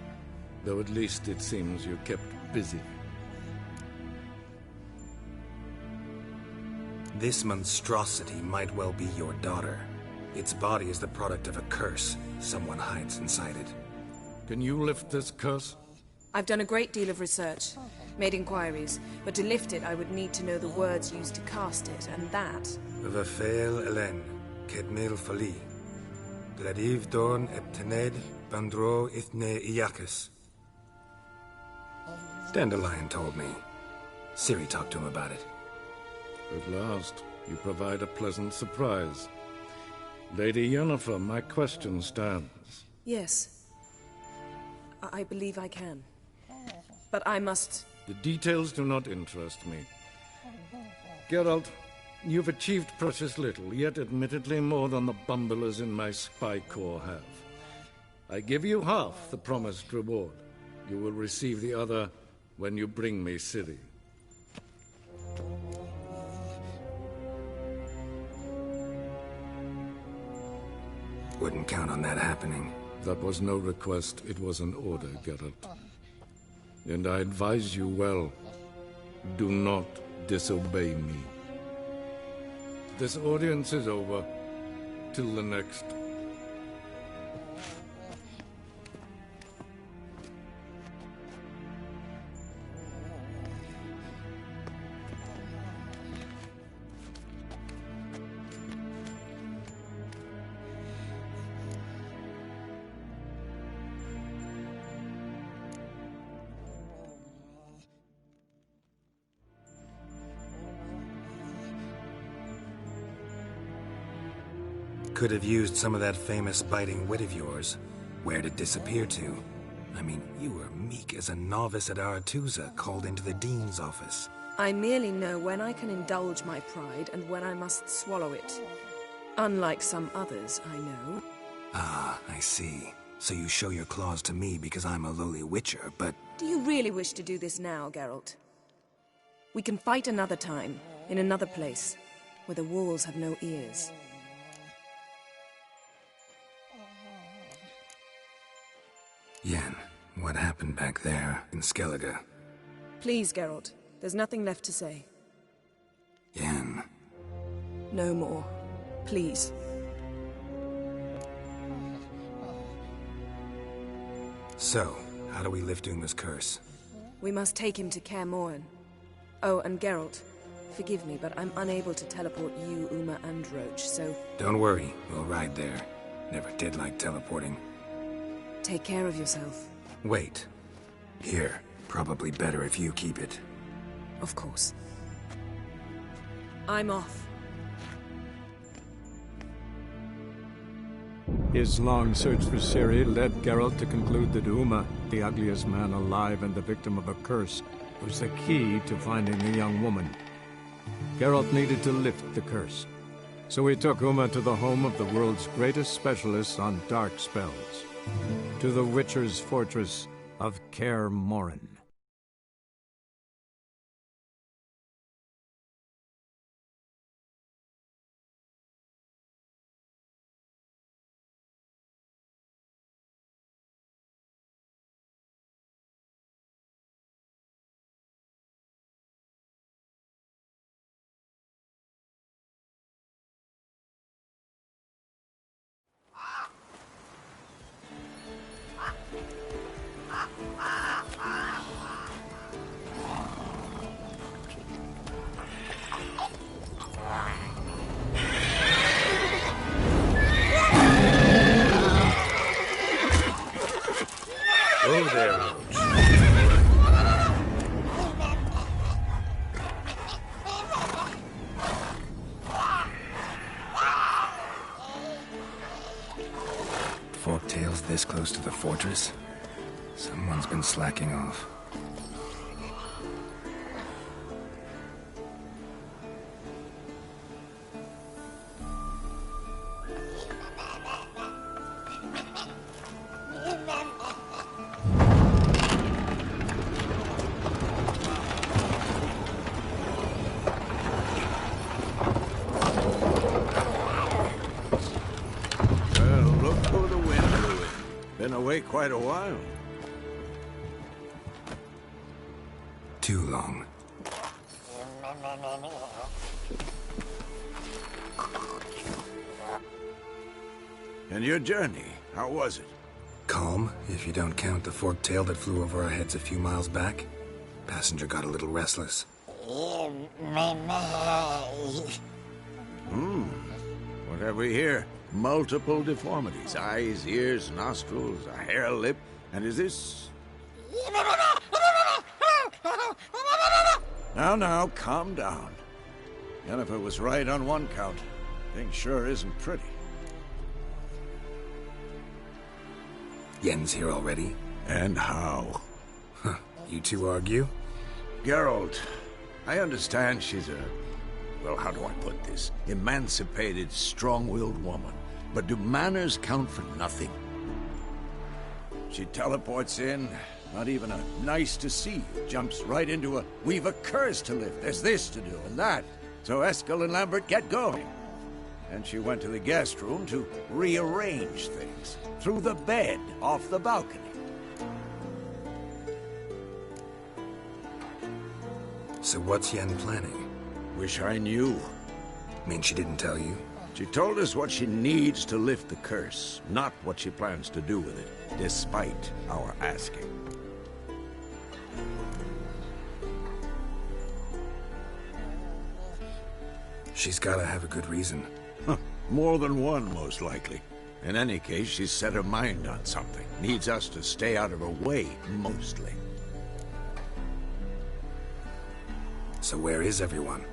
though at least it seems you're kept busy. This monstrosity might well be your daughter. Its body is the product of a curse. Someone hides inside it. Can you lift this curse? I've done a great deal of research, made inquiries, but to lift it I would need to know the words used to cast it, and that... Vafeil Elen, Kedmil Fali, Gladiv Dorn Eptened, Bandro Ithne Iakis. Dandelion told me. Ciri talked to him about it. At last, you provide a pleasant surprise. Lady Yennefer, my question stands. Yes. I believe I can. But I must... The details do not interest me. Geralt, you've achieved precious little, yet admittedly more than the bumblers in my spy corps have. I give you half the promised reward. You will receive the other when you bring me Ciri. Wouldn't count on that happening. That was no request, it was an order, Geralt. And I advise you well, do not disobey me. This audience is over. Till the next. Could have used some of that famous biting wit of yours. Where'd it disappear to? I mean, you were meek as a novice at Aretuza, called into the Dean's office. I merely know when I can indulge my pride and when I must swallow it. Unlike some others, I know. Ah, I see. So you show your claws to me because I'm a lowly witcher, but... Do you really wish to do this now, Geralt? We can fight another time, in another place, where the walls have no ears. Yen, what happened back there in Skellige? Please, Geralt. There's nothing left to say. Yen. No more. Please. So, how do we lift Uma's curse? We must take him to Kaer Morhen. Oh, and Geralt, forgive me, but I'm unable to teleport you, Uma, and Roach, so... Don't worry, we'll ride there. Never did like teleporting. Take care of yourself. Wait. Here. Probably better if you keep it. Of course. I'm off. His long search for Ciri led Geralt to conclude that Uma, the ugliest man alive and the victim of a curse, was the key to finding the young woman. Geralt needed to lift the curse. So we took Uma to the home of the world's greatest specialists on dark spells. To the Witcher's fortress of Kaer Morhen. Oh, there, Roach. Forktail's this close to the fortress? Someone's been slacking off. Quite a while. Too long. And your journey, how was it? Calm, if you don't count the fork-tail that flew over our heads a few miles back. Passenger got a little restless. What have we here? Multiple deformities. Eyes, ears, nostrils, a hair lip. And is this... Now, calm down. Yennefer was right on one count. Thing sure isn't pretty. Yen's here already? And how? Huh. You two argue? Geralt, I understand she's a... well, how do I put this? Emancipated, strong-willed woman. But do manners count for nothing? She teleports in, not even a nice to see you, jumps right into a we've a curse to lift, there's this to do and that. So Eskel and Lambert get going. And she went to the guest room to rearrange things. Through the bed, off the balcony. So what's Yen planning? Wish I knew. Mean she didn't tell you? She told us what she needs to lift the curse, not what she plans to do with it, despite our asking. She's gotta have a good reason. More than one, most likely. In any case, she's set her mind on something. Needs us to stay out of her way, mostly. So where is everyone?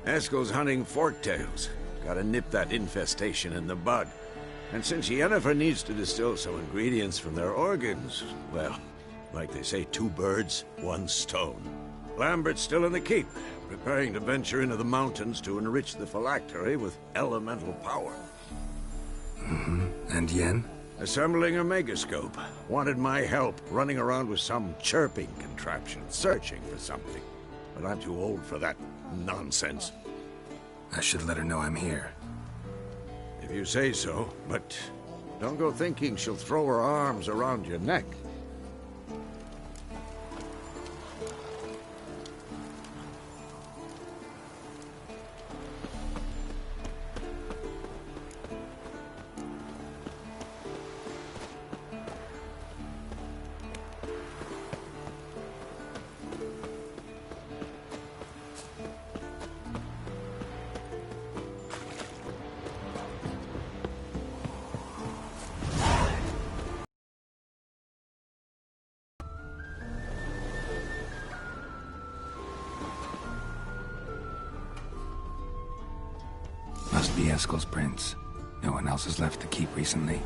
Eskel's hunting forktails. Gotta nip that infestation in the bud. And since Yennefer needs to distill some ingredients from their organs, well, like they say, 2 birds, 1 stone. Lambert's still in the keep, preparing to venture into the mountains to enrich the phylactery with elemental power. And Yen? Assembling a megascope. Wanted my help running around with some chirping contraption, searching for something. But I'm too old for that nonsense. I should let her know I'm here. If you say so, but don't go thinking she'll throw her arms around your neck. Must be Eskel's prints. No one else has left the keep recently.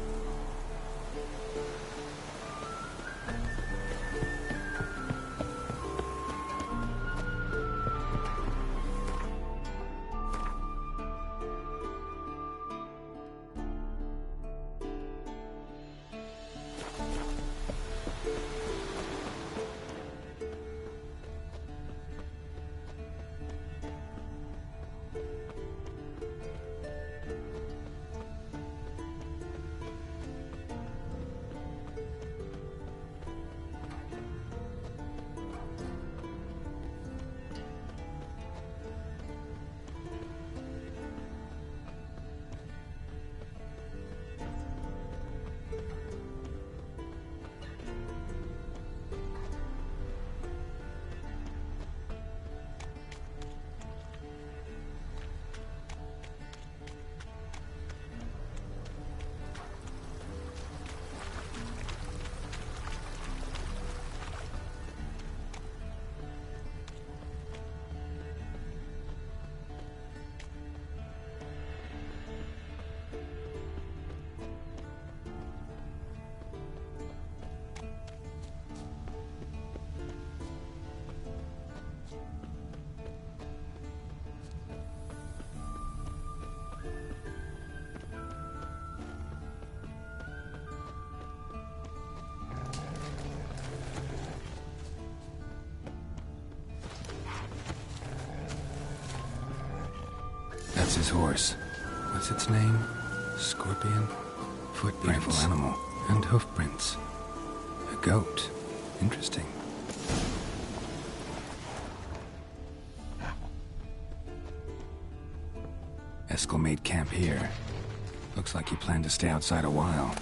There's his horse. What's its name? Scorpion? Footprints. Beautiful animal. And hoofprints. A goat. Interesting. Eskel made camp here. Looks like he planned to stay outside a while.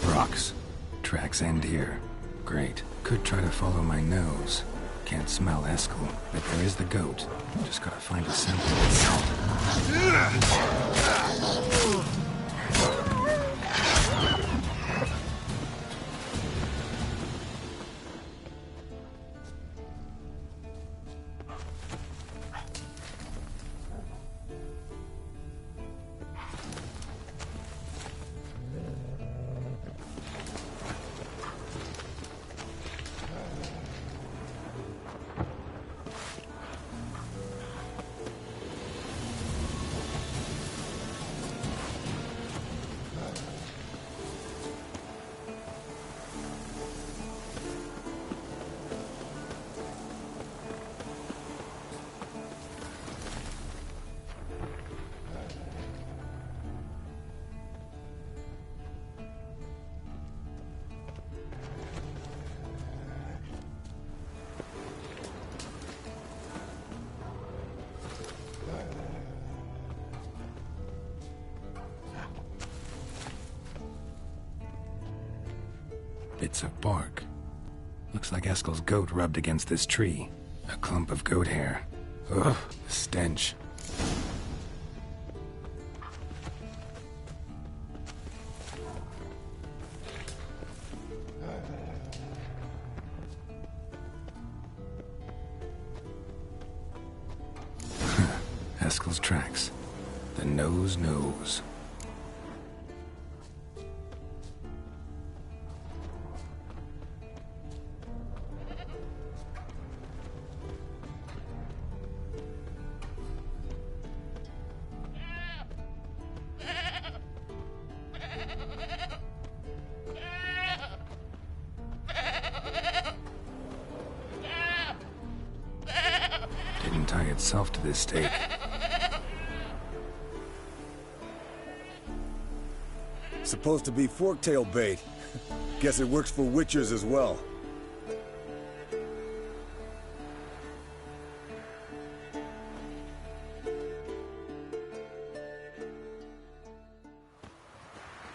Rocks. Tracks end here. Great. Could try to follow my nose. Can't smell Eskel, but there is the goat. Just gotta find a sample of salt. Bits of bark. Looks like Eskel's goat rubbed against this tree. A clump of goat hair. Ugh, the stench. Eskel's tracks. The nose knows. Didn't tie itself to this stake. Supposed to be forktail bait. Guess it works for witchers as well.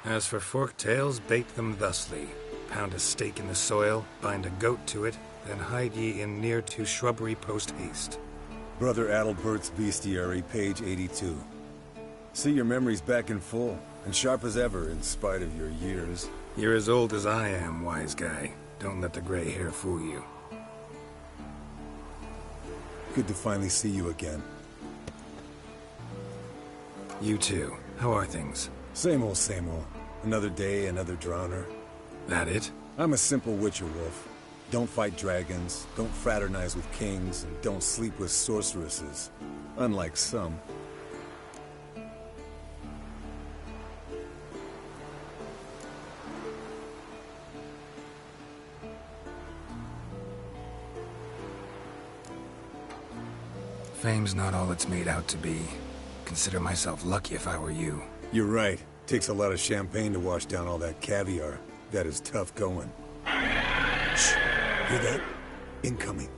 As for forktails, bait them thusly. Pound a stake in the soil, bind a goat to it, then hide ye in near to shrubbery post haste. Brother Adalbert's Bestiary, page 82. See your memories back in full, and sharp as ever in spite of your years. You're as old as I am, wise guy. Don't let the gray hair fool you. Good to finally see you again. You too. How are things? Same old, same old. Another day, another drowner. That it? I'm a simple witcher wolf. Don't fight dragons, don't fraternize with kings, and don't sleep with sorceresses. Unlike some. Fame's not all it's made out to be. Consider myself lucky if I were you. You're right. Takes a lot of champagne to wash down all that caviar. That is tough going. Shh. Hear that? Incoming.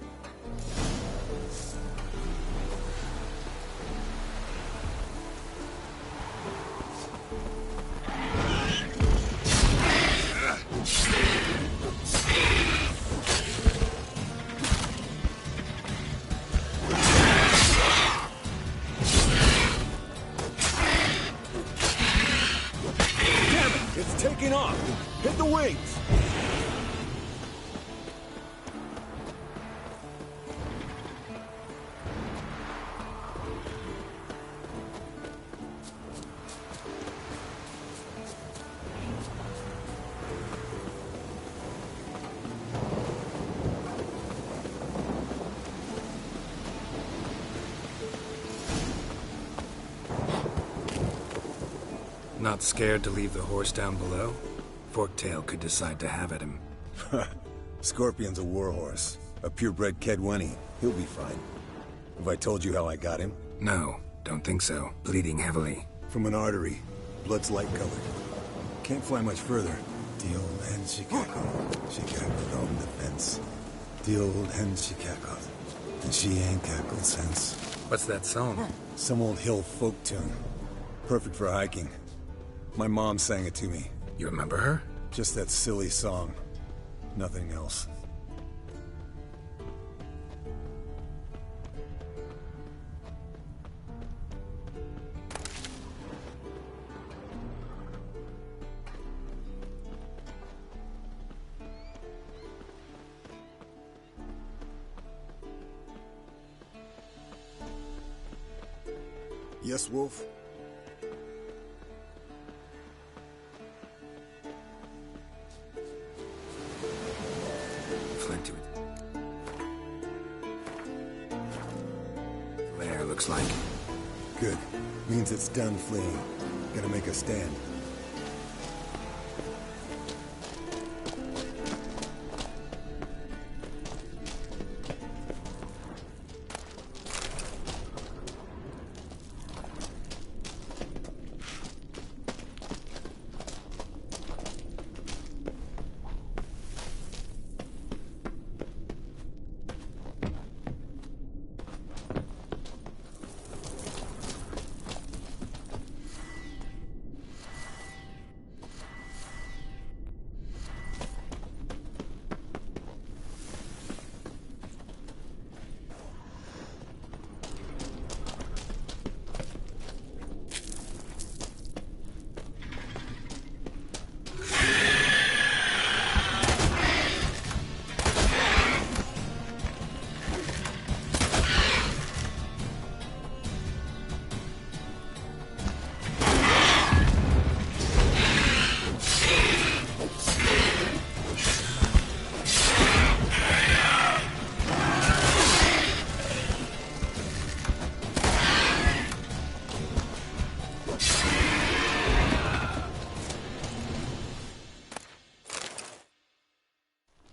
It's taking off! Hit the wings! Not scared to leave the horse down below? Forktail could decide to have at him. Scorpion's a warhorse. A purebred Kedwenny. He'll be fine. Have I told you how I got him? No, don't think so. Bleeding heavily. From an artery. Blood's light colored. Can't fly much further. The old hen she cackled. She cackled on the fence. The old hen she cackled. And she ain't cackled since. What's that song? Some old hill folk tune. Perfect for hiking. My mom sang it to me. You remember her? Just that silly song. Nothing else. Yes, Wolf? Flint to it. There, looks like. Good. Means it's done fleeing. Gotta make a stand.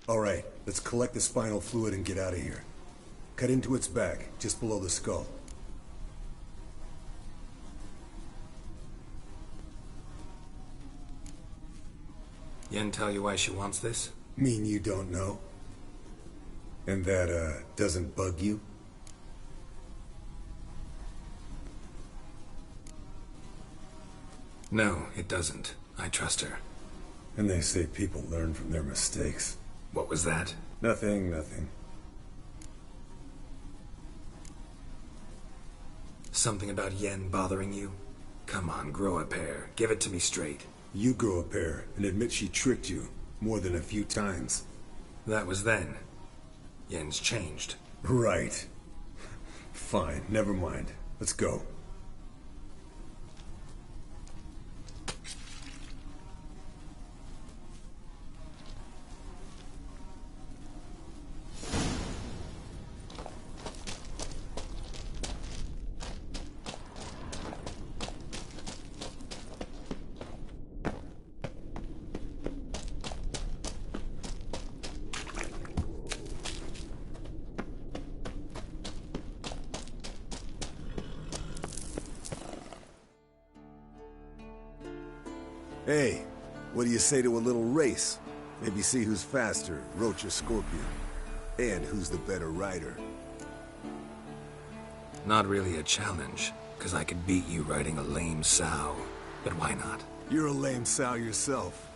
Alright, let's collect the spinal fluid and get out of here. Cut into its back, just below the skull. Yen tell you why she wants this? Mean you don't know? And that, doesn't bug you? No, it doesn't. I trust her. And they say people learn from their mistakes. What was that? Nothing, nothing. Something about Yen bothering you? Come on, grow a pair. Give it to me straight. You grow a pair and admit she tricked you more than a few times. That was then. Yen's changed. Right. Fine, never mind. Let's go. Hey, what do you say to a little race? Maybe see who's faster, Roach or Scorpion. And who's the better rider. Not really a challenge, because I could beat you riding a lame sow. But why not? You're a lame sow yourself.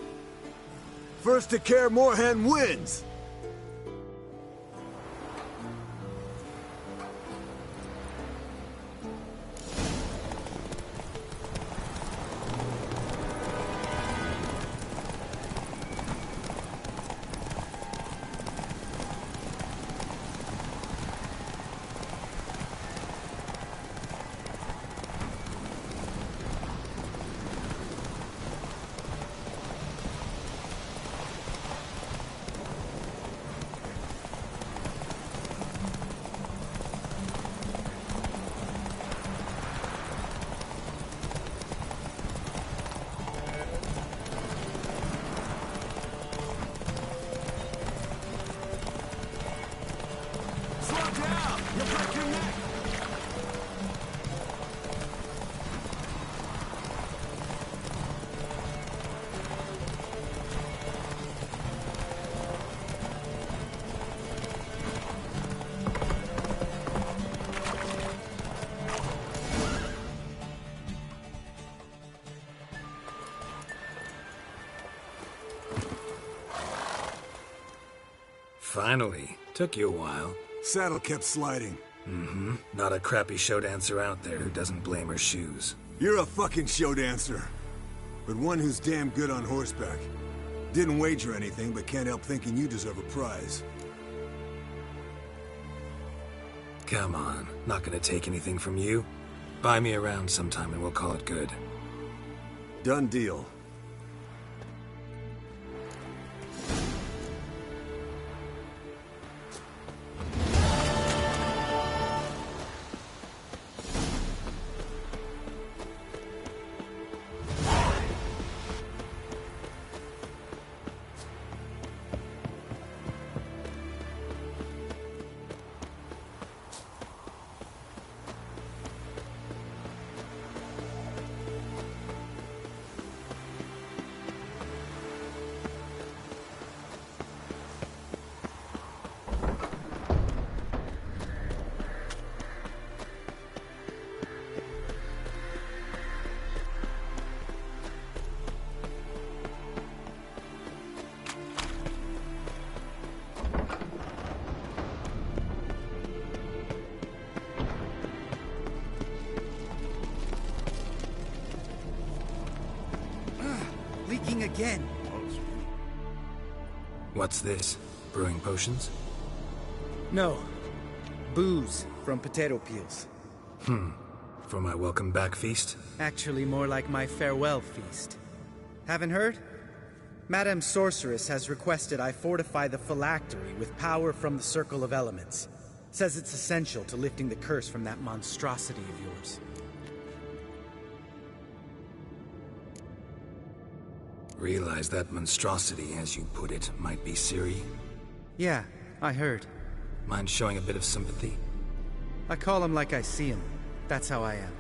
First to Kaer Morhen wins! Finally. Took you a while. Saddle kept sliding. Mm-hmm. Not a crappy show dancer out there who doesn't blame her shoes. You're a fucking show dancer. But one who's damn good on horseback. Didn't wager anything, but can't help thinking you deserve a prize. Come on. Not gonna take anything from you. Buy me around sometime and we'll call it good. Done deal. Leaking again. What's this? Brewing potions? No. Booze from potato peels. For my welcome back feast? Actually more like my farewell feast. Haven't heard? Madame Sorceress has requested I fortify the phylactery with power from the Circle of Elements. Says it's essential to lifting the curse from that monstrosity of yours. Realize that monstrosity, as you put it, might be Ciri? Yeah, I heard. Mind showing a bit of sympathy? I call him like I see him. That's how I am.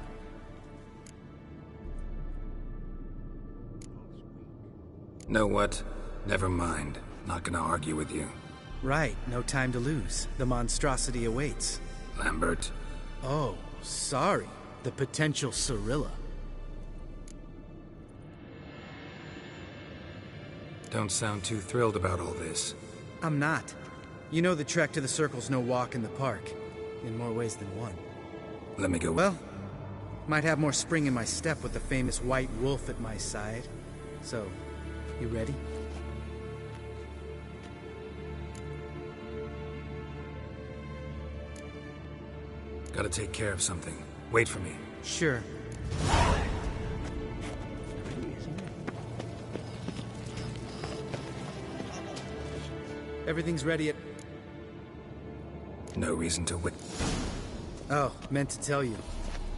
Know what? Never mind. Not gonna argue with you. Right, no time to lose. The monstrosity awaits. Lambert. Oh, sorry. The potential Cirilla. Don't sound too thrilled about all this. I'm not. You know the trek to the Circle's no walk in the park. In more ways than one. Let me go. Well, might have more spring in my step with the famous white wolf at my side. So, you ready? Gotta take care of something. Wait for me. Sure. Everything's ready at... No reason to wait. Oh, meant to tell you.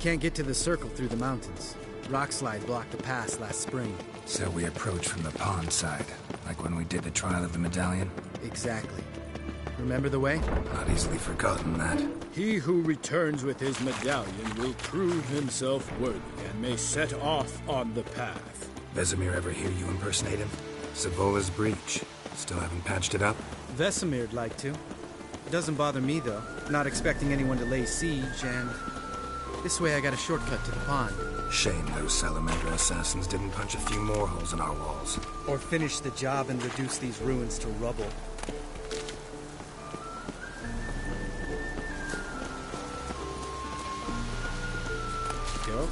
Can't get to the Circle through the mountains. Rockslide blocked the pass last spring. So we approach from the pond side, like when we did the trial of the medallion? Exactly. Remember the way? Not easily forgotten, that. He who returns with his medallion will prove himself worthy and may set off on the path. Vesemir ever hear you impersonate him? Savola's breach. Still haven't patched it up? Vesemir'd like to. It doesn't bother me, though. Not expecting anyone to lay siege, and this way I got a shortcut to the pond. Shame those salamander assassins didn't punch a few more holes in our walls. Or finish the job and reduce these ruins to rubble. Geralt?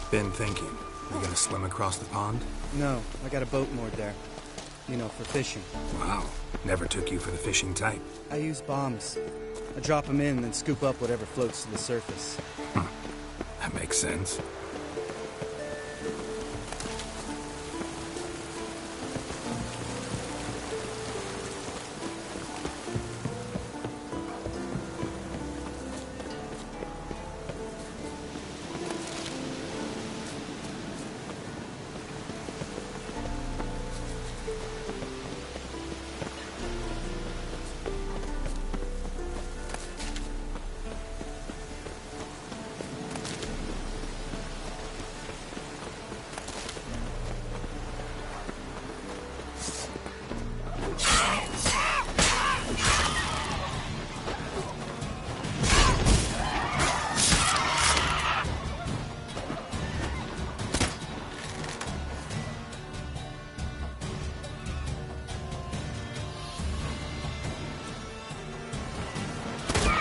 Been thinking. You gonna swim across the pond? No, I got a boat moored there. You know, for fishing. Wow. Never took you for the fishing type. I use bombs. I drop them in, then scoop up whatever floats to the surface. That makes sense.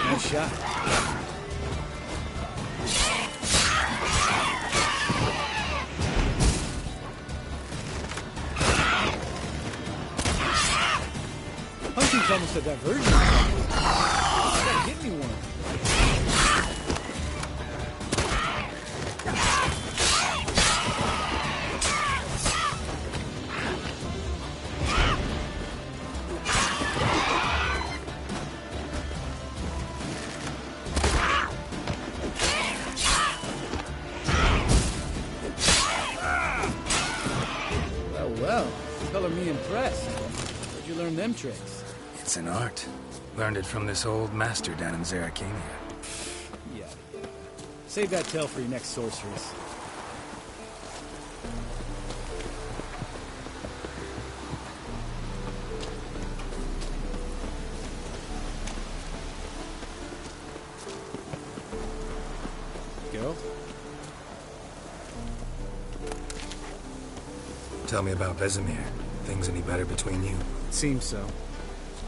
Nice shot. Hunting's almost a diversion. You gotta get me one. Well, you color me impressed. Where'd you learn them tricks? It's an art. Learned it from this old master down in Zerrikania. Yeah. Save that tale for your next sorceress. Geralt? Tell me about Vesemir. Things any better between you? Seems so.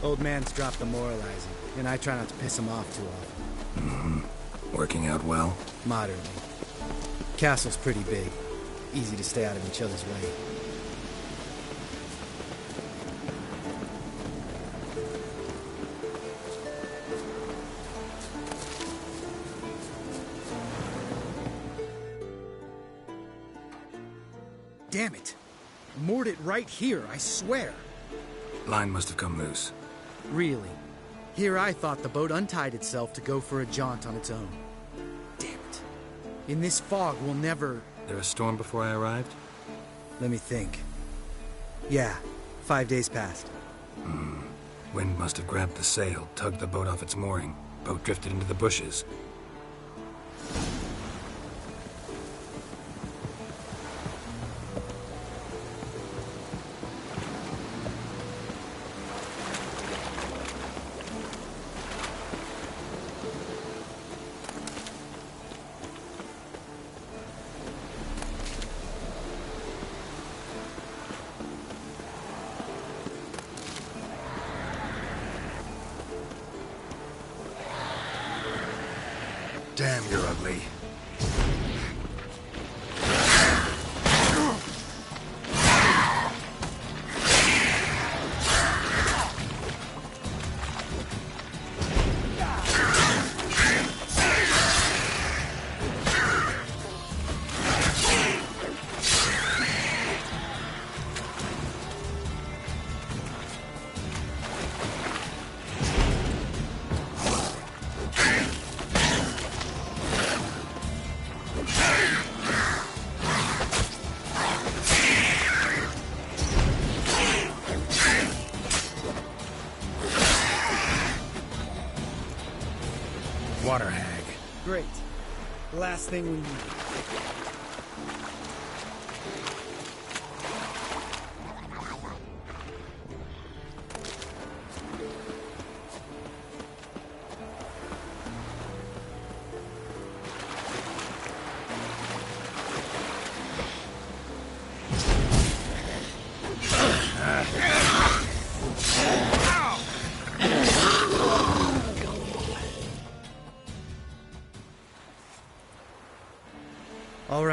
Old man's dropped the moralizing, and I try not to piss him off too often. Mm-hmm. Working out well? Moderately. Castle's pretty big. Easy to stay out of each other's way. Damn it! Moored it right here, I swear. Line must have come loose. Really? Here I thought the boat untied itself to go for a jaunt on its own. Damn it. In this fog, we'll never... There a storm before I arrived? Let me think. Yeah, 5 days passed. Wind must have grabbed the sail, tugged the boat off its mooring. Boat drifted into the bushes. Damn, you're ugly. Water hag. Great. The last thing we need.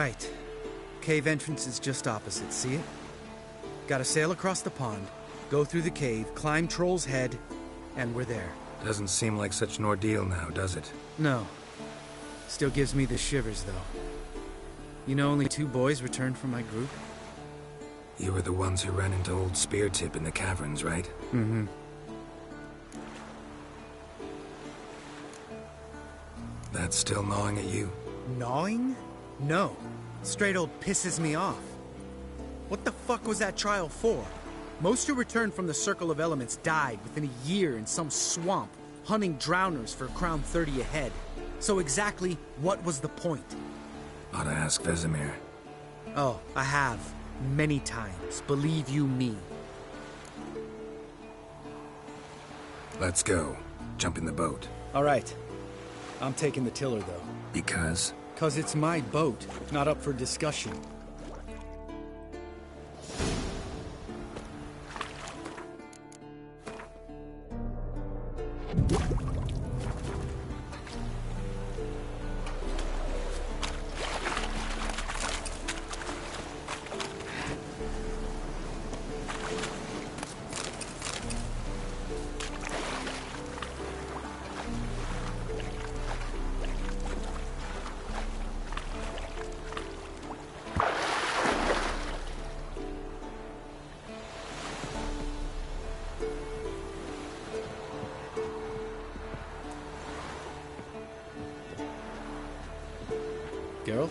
Right. Cave entrance is just opposite, see it? Gotta sail across the pond, go through the cave, climb Troll's Head, and we're there. Doesn't seem like such an ordeal now, does it? No. Still gives me the shivers, though. You know only 2 boys returned from my group? You were the ones who ran into old Speartip in the caverns, right? Mm-hmm. That's still gnawing at you? Gnawing? No. Straight old pisses me off. What the fuck was that trial for? Most who returned from the Circle of Elements died within a year in some swamp, hunting drowners for Crown 30 a head. So exactly what was the point? Ought to ask Vesemir. Oh, I have. Many times. Believe you me. Let's go. Jump in the boat. All right. I'm taking the tiller, though. Because? 'Cause it's my boat, not up for discussion. Geralt?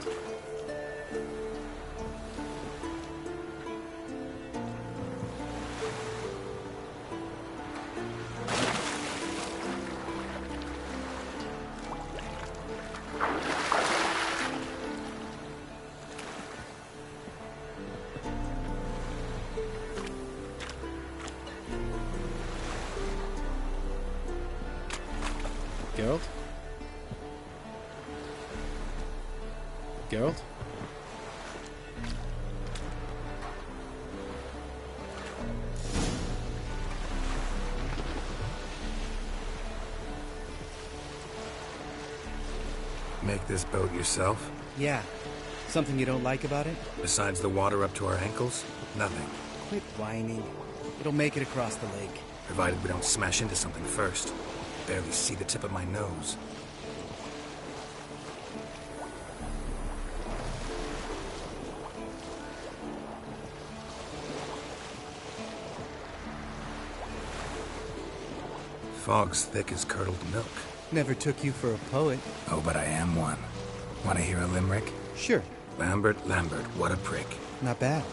Geralt? Geralt? Make this boat yourself? Yeah. Something you don't like about it? Besides the water up to our ankles? Nothing. Quit whining. It'll make it across the lake. Provided we don't smash into something first. Barely see the tip of my nose. Fog's thick as curdled milk. Never took you for a poet. Oh, but I am one. Want to hear a limerick? Sure. Lambert, what a prick. Not bad.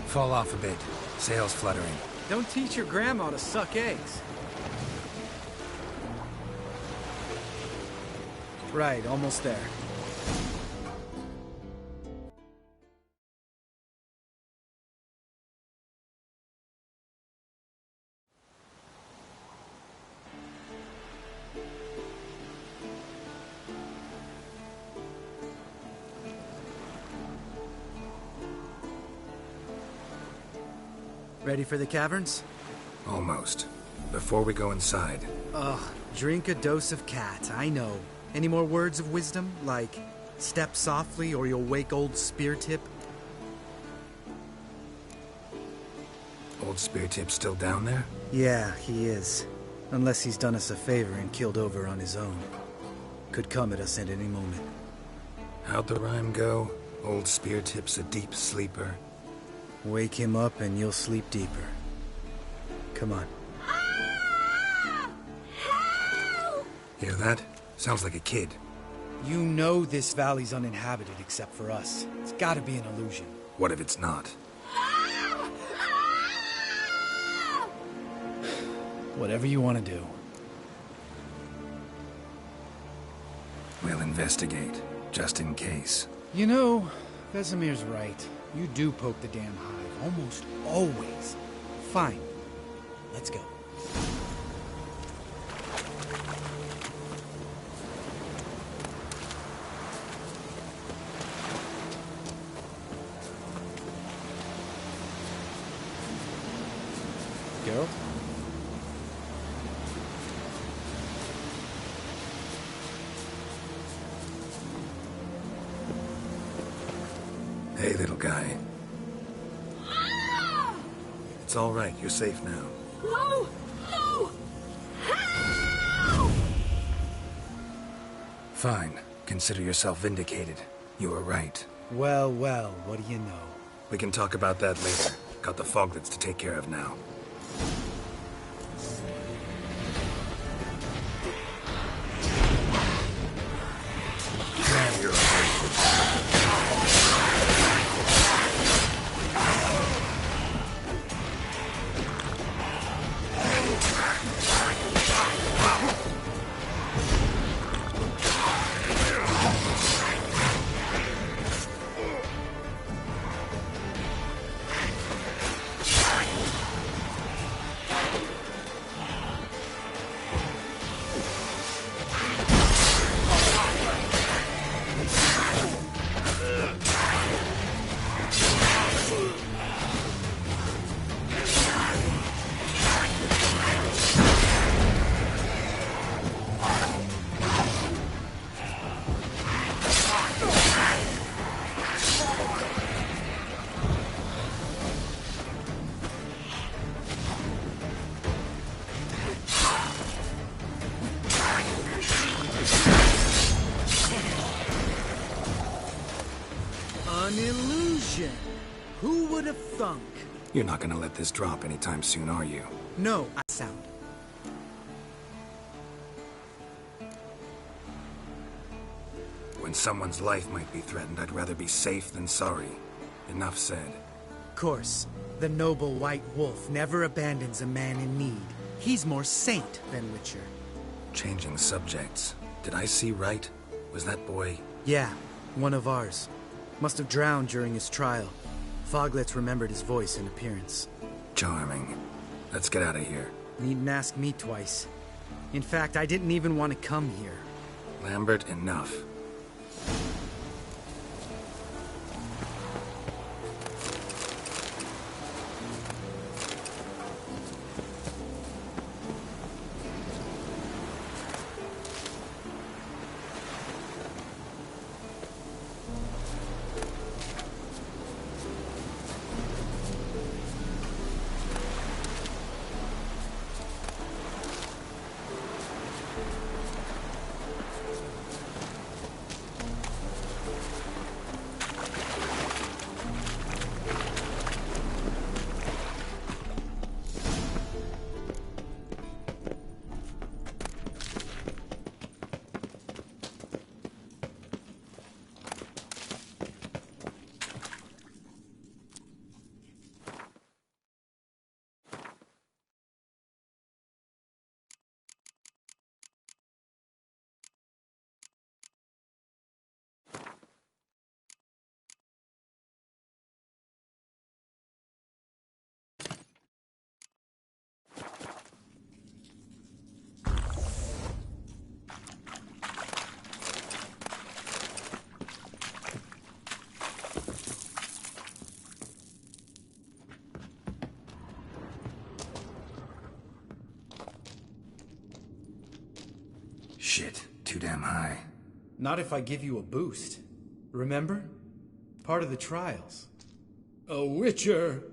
Fall off a bit. Sails fluttering. Don't teach your grandma to suck eggs. Right, almost there. Ready for the caverns? Almost. Before we go inside. Ugh, drink a dose of cat, I know. Any more words of wisdom, like, step softly or you'll wake old Speartip? Old Speartip's still down there? Yeah, he is. Unless he's done us a favor and killed over on his own. Could come at us at any moment. How'd the rhyme go? Old Speartip's a deep sleeper. Wake him up and you'll sleep deeper. Come on. Hear that? Sounds like a kid. You know this valley's uninhabited except for us. It's gotta be an illusion. What if it's not? Whatever you want to do. We'll investigate, just in case. You know, Vesemir's right. You do poke the damn hive, almost always. Fine. Let's go. Geralt? Hey, little guy. It's all right. You're safe now. No! No! Fine. Consider yourself vindicated. You were right. Well, well, what do you know? We can talk about that later. Got the foglets to take care of now. Damn, you're a An illusion! Who would have thunk? You're not gonna let this drop anytime soon, are you? No, I sound. When someone's life might be threatened, I'd rather be safe than sorry. Enough said. Of course, the noble white wolf never abandons a man in need. He's more saint than Witcher. Changing subjects. Did I see right? Was that boy... Yeah, one of ours. Must have drowned during his trial. Foglets remembered his voice and appearance. Charming. Let's get out of here. Needn't ask me twice. In fact, I didn't even want to come here. Lambert, enough. Shit, too damn high. Not if I give you a boost. Remember? Part of the trials. A witcher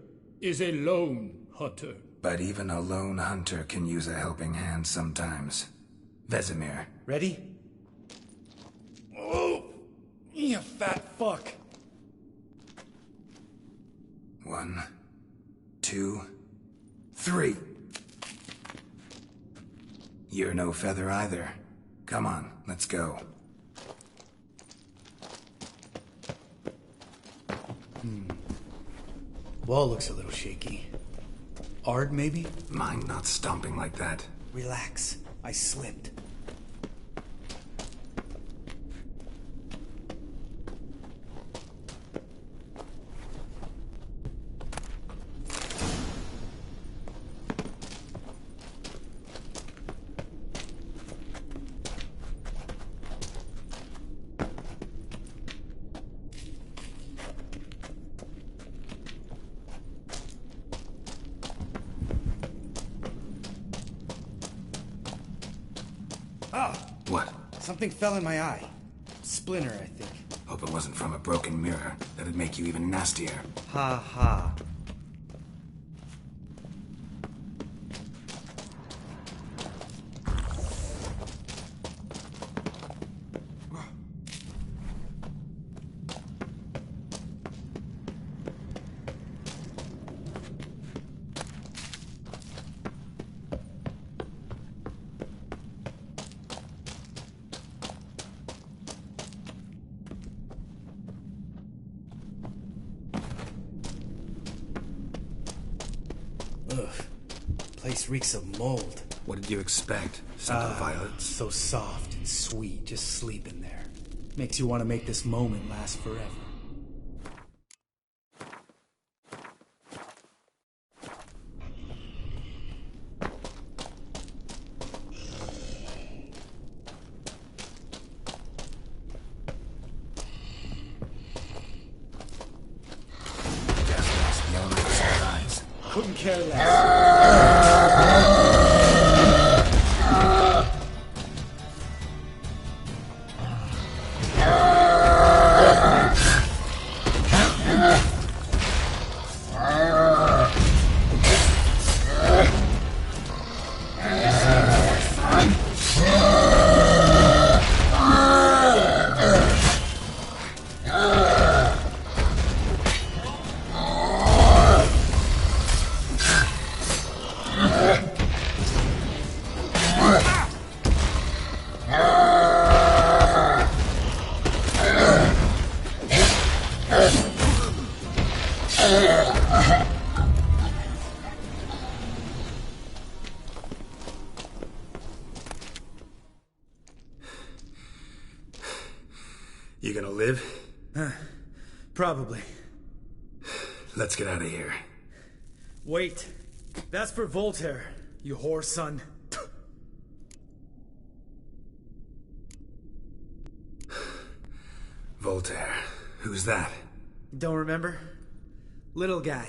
is a lone hunter. But even a lone hunter can use a helping hand sometimes. Vesemir. Ready? Oh, you fat fuck. 1, 2, 3. You're no feather either. Come on, let's go. Wall looks a little shaky. Ard, maybe? Mind not stomping like that. Relax. I slipped. Ah! What? Something fell in my eye. Splinter, I think. Hope it wasn't from a broken mirror. That'd make you even nastier. Ha ha. Ugh. Place reeks of mold. What did you expect? Scent of violets? So soft and sweet, just sleeping there. Makes you want to make this moment last forever. Couldn't care less. You gonna live? Probably. Let's get out of here. Wait. That's for Voltaire, you whore son. Voltaire. Who's that? Don't remember? Little guy.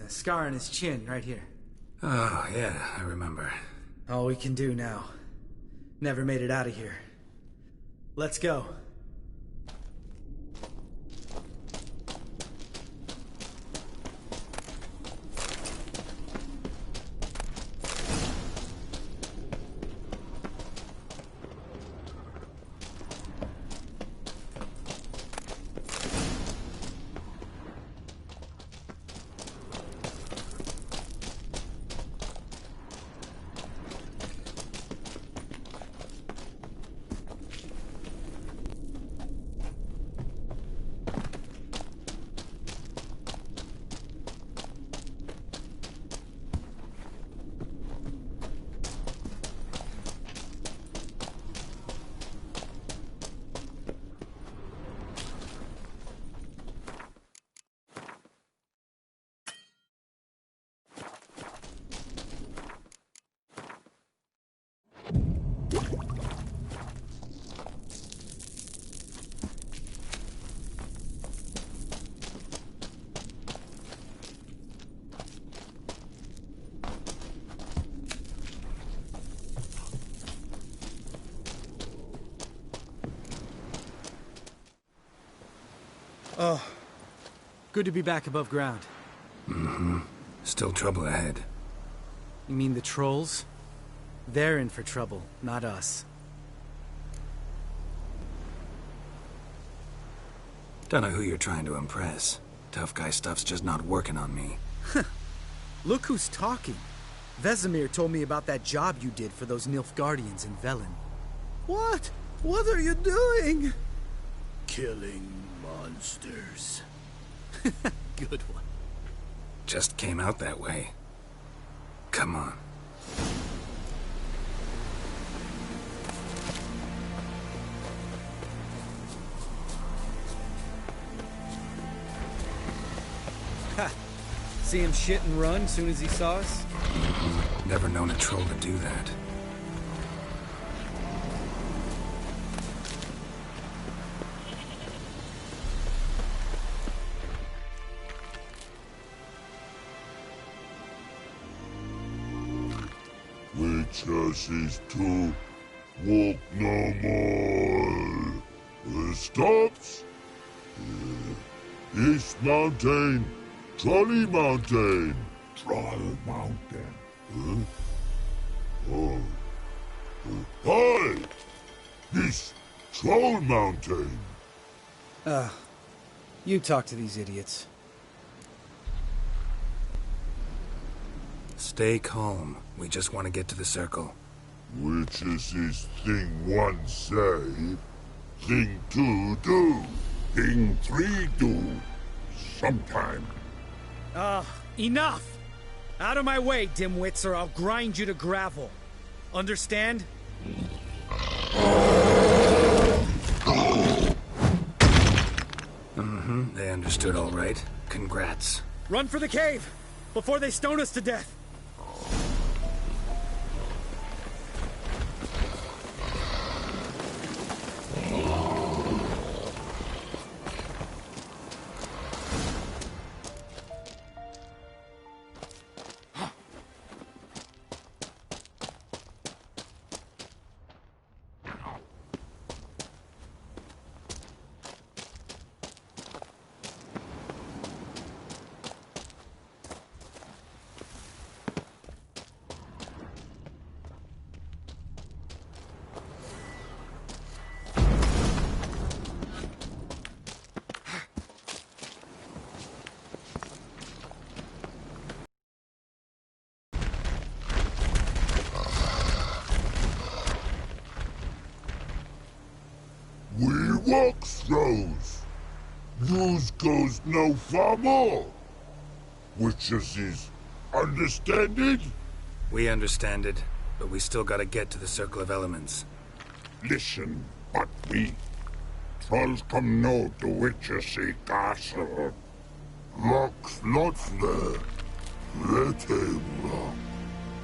A scar on his chin, right here. Oh, yeah, I remember. All we can do now. Never made it out of here. Let's go. Oh, good to be back above ground. Mm-hmm. Still trouble ahead. You mean the trolls? They're in for trouble, not us. Don't know who you're trying to impress. Tough guy stuff's just not working on me. Look who's talking. Vesemir told me about that job you did for those Nilfgaardians in Velen. What? What are you doing? Killing monsters. Good one. Just came out that way. Come on. Ha! See him shit and run as soon as he saw us? Never known a troll to do that. Which us is to Walk no more. Stops. This mountain. Trolley Mountain. Troll Mountain. Huh? Oh. Hi! This Troll Mountain. You talk to these idiots. Stay calm. We just want to get to the circle. Which is this thing one say? Thing two do. Thing three do. Sometime. Enough! Out of my way, dimwits, or I'll grind you to gravel. Understand? They understood all right. Congrats. Run for the cave! Before they stone us to death! We walk throws. News goes no far more. Which is understand it? We understand it, but we still gotta get to the Circle of Elements. Listen, but we. Trolls come no to Witchersea Castle. Locks lots there. Let him rock.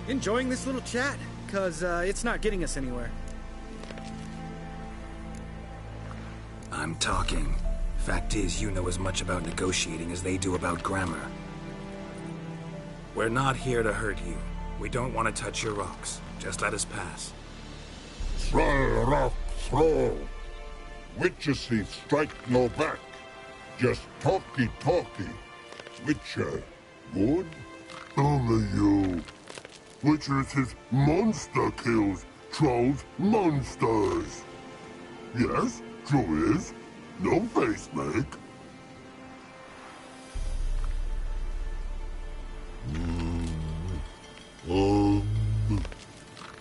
Enjoying this little chat, cause it's not getting us anywhere. I'm talking. Fact is, you know as much about negotiating as they do about grammar. We're not here to hurt you. We don't want to touch your rocks. Just let us pass. Troll rock throw. Witchersea strike no back. Just talky. Witcher, good? Only you. Witchersea monster kills. Trolls monsters. Yes, true is. No face make.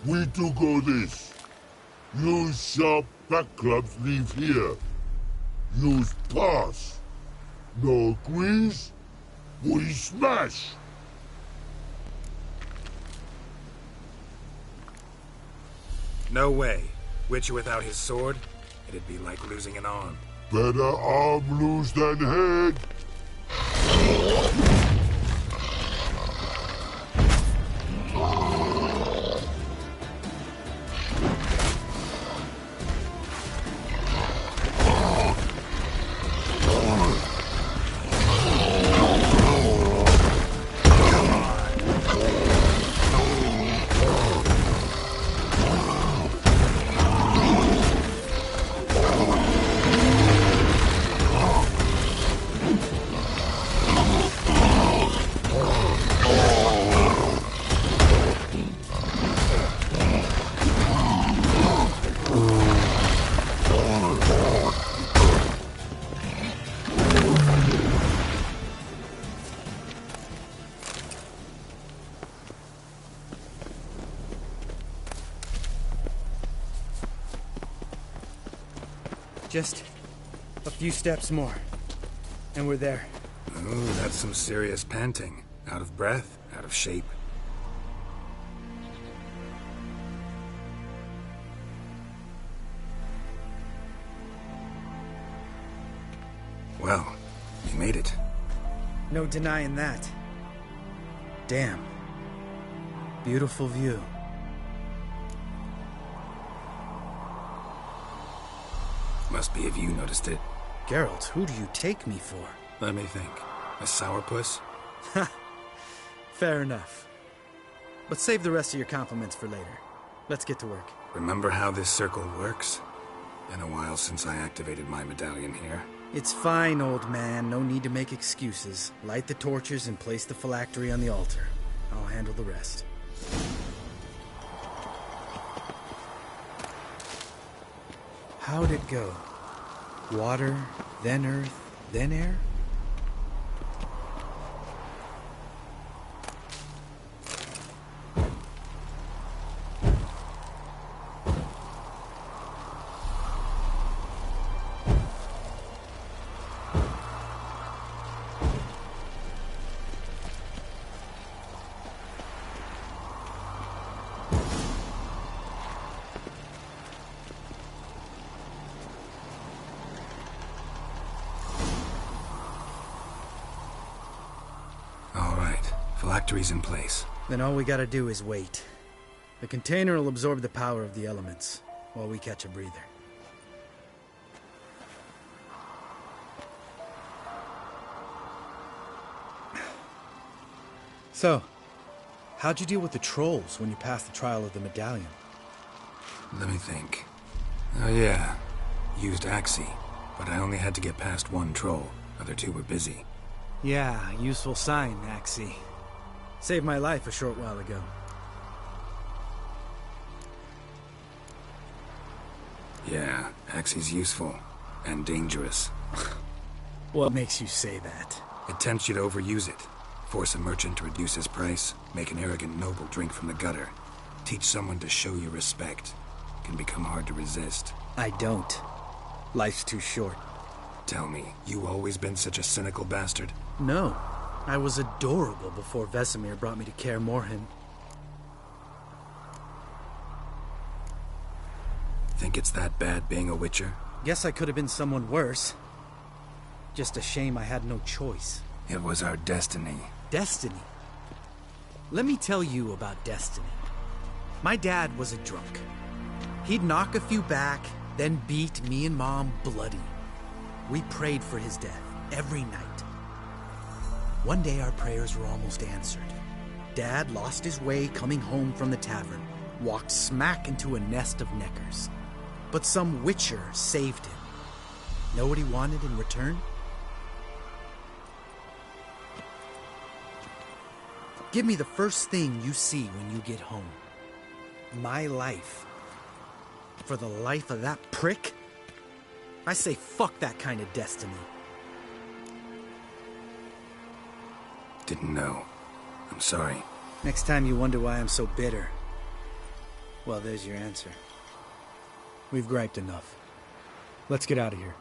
We do go this. Use sharp back clubs leave here. Use pass. No agrees? We smash. No way. Witcher without his sword? It'd be like losing an arm. Better arm lose than head. Just a few steps more, and we're there. Oh, that's some serious panting. Out of breath, out of shape. Well, we made it. No denying that. Damn. Beautiful view. Must be if you noticed it. Geralt, who do you take me for? Let me think. A sourpuss? Fair enough. But save the rest of your compliments for later. Let's get to work. Remember how this circle works? Been a while since I activated my medallion here. It's fine, old man. No need to make excuses. Light the torches and place the phylactery on the altar. I'll handle the rest. How'd it go? Water, then earth, then air? Phylactery's in place. Then all we gotta do is wait. The container will absorb the power of the elements, while we catch a breather. So, how'd you deal with the trolls when you passed the trial of the medallion? Let me think. Oh yeah, used Axie, but I only had to get past one troll. Other two were busy. Yeah, useful sign, Axie. Saved my life a short while ago. Yeah, Axie's useful. And dangerous. What makes you say that? It tempts you to overuse it. Force a merchant to reduce his price. Make an arrogant noble drink from the gutter. Teach someone to show you respect. Can become hard to resist. I don't. Life's too short. Tell me, you always been such a cynical bastard? No. I was adorable before Vesemir brought me to Kaer Morhen. Think it's that bad being a Witcher? Guess I could have been someone worse. Just a shame I had no choice. It was our destiny. Destiny? Let me tell you about destiny. My dad was a drunk. He'd knock a few back, then beat me and Mom bloody. We prayed for his death every night. One day our prayers were almost answered. Dad lost his way coming home from the tavern, walked smack into a nest of neckers. But some Witcher saved him. Know what he wanted in return? Give me the first thing you see when you get home. My life. For the life of that prick? I say fuck that kind of destiny. Didn't know. I'm sorry. Next time you wonder why I'm so bitter, well, there's your answer. We've griped enough. Let's get out of here.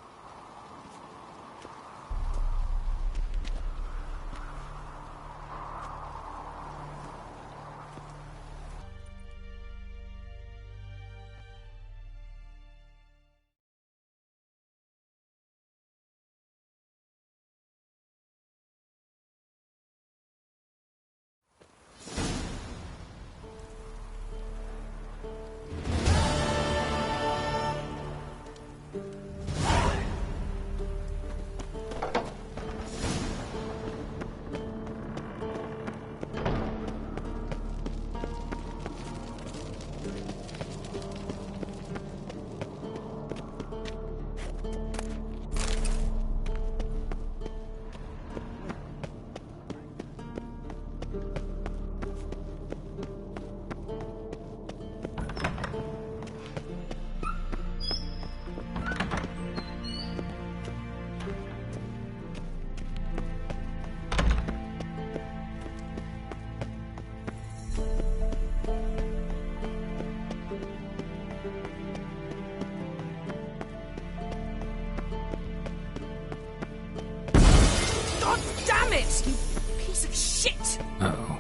God damn it, you piece of shit! Uh-oh.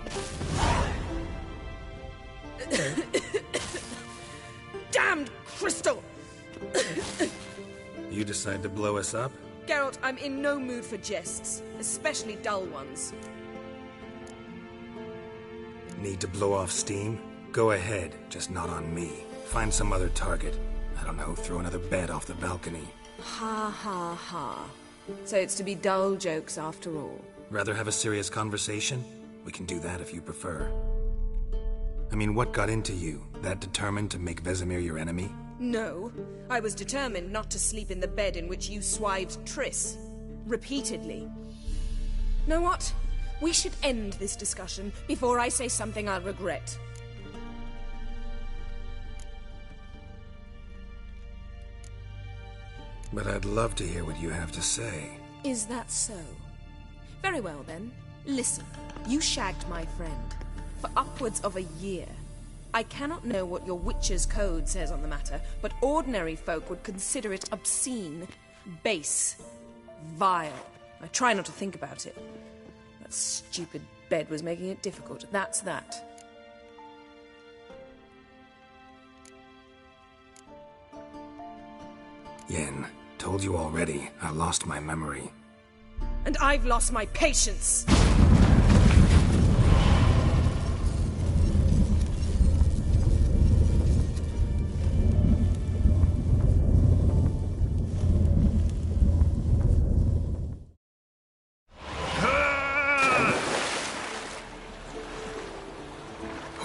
Damned crystal! You decide to blow us up? Geralt, I'm in no mood for jests, especially dull ones. Need to blow off steam? Go ahead, just not on me. Find some other target. I don't know, throw another bed off the balcony. Ha ha ha. So it's to be dull jokes after all. Rather have a serious conversation? We can do that if you prefer. I mean, what got into you? That determined to make Vesemir your enemy? No. I was determined not to sleep in the bed in which you swived Triss. Repeatedly. Know what? We should end this discussion before I say something I'll regret. But I'd love to hear what you have to say. Is that so? Very well then. Listen, you shagged my friend for upwards of a year. I cannot know what your Witcher's Code says on the matter, but ordinary folk would consider it obscene, base, vile. I try not to think about it. That stupid bed was making it difficult. That's that. Yen, told you already, I lost my memory. And I've lost my patience!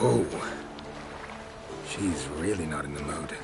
Oh. She's really not in the mood.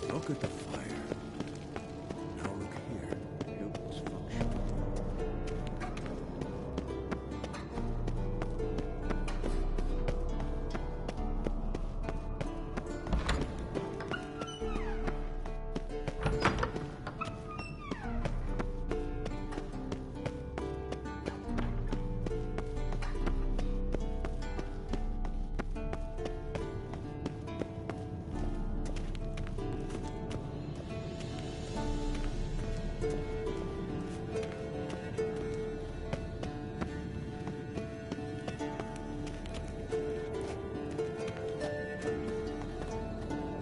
Look at the fire. Now look here. It's functional.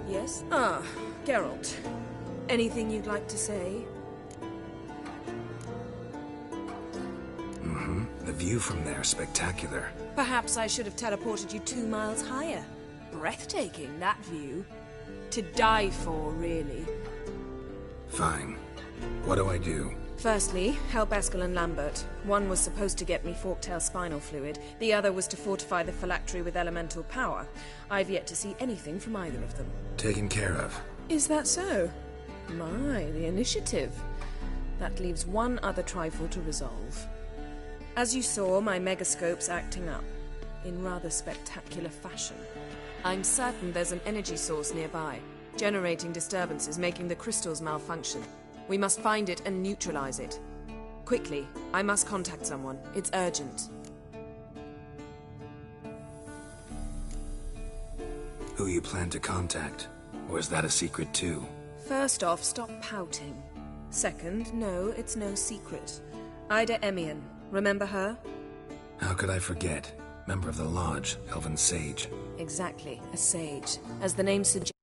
Yes? Ah, Geralt. Anything you'd like to say? Mm-hmm. The view from there is spectacular. Perhaps I should have teleported you 2 miles higher. Breathtaking, that view. To die for, really. Fine. What do I do? Firstly, help Eskel and Lambert. One was supposed to get me forktail spinal fluid. The other was to fortify the phylactery with elemental power. I've yet to see anything from either of them. Taken care of. Is that so? My, the initiative. That leaves one other trifle to resolve. As you saw, my megascope's acting up. In rather spectacular fashion. I'm certain there's an energy source nearby, generating disturbances, making the crystals malfunction. We must find it and neutralize it. Quickly, I must contact someone. It's urgent. Who you plan to contact? Or is that a secret too? First off, stop pouting. Second, no, it's no secret. Ida Emian. Remember her? How could I forget? Member of the Lodge, Elven Sage. Exactly, a sage. As the name suggests.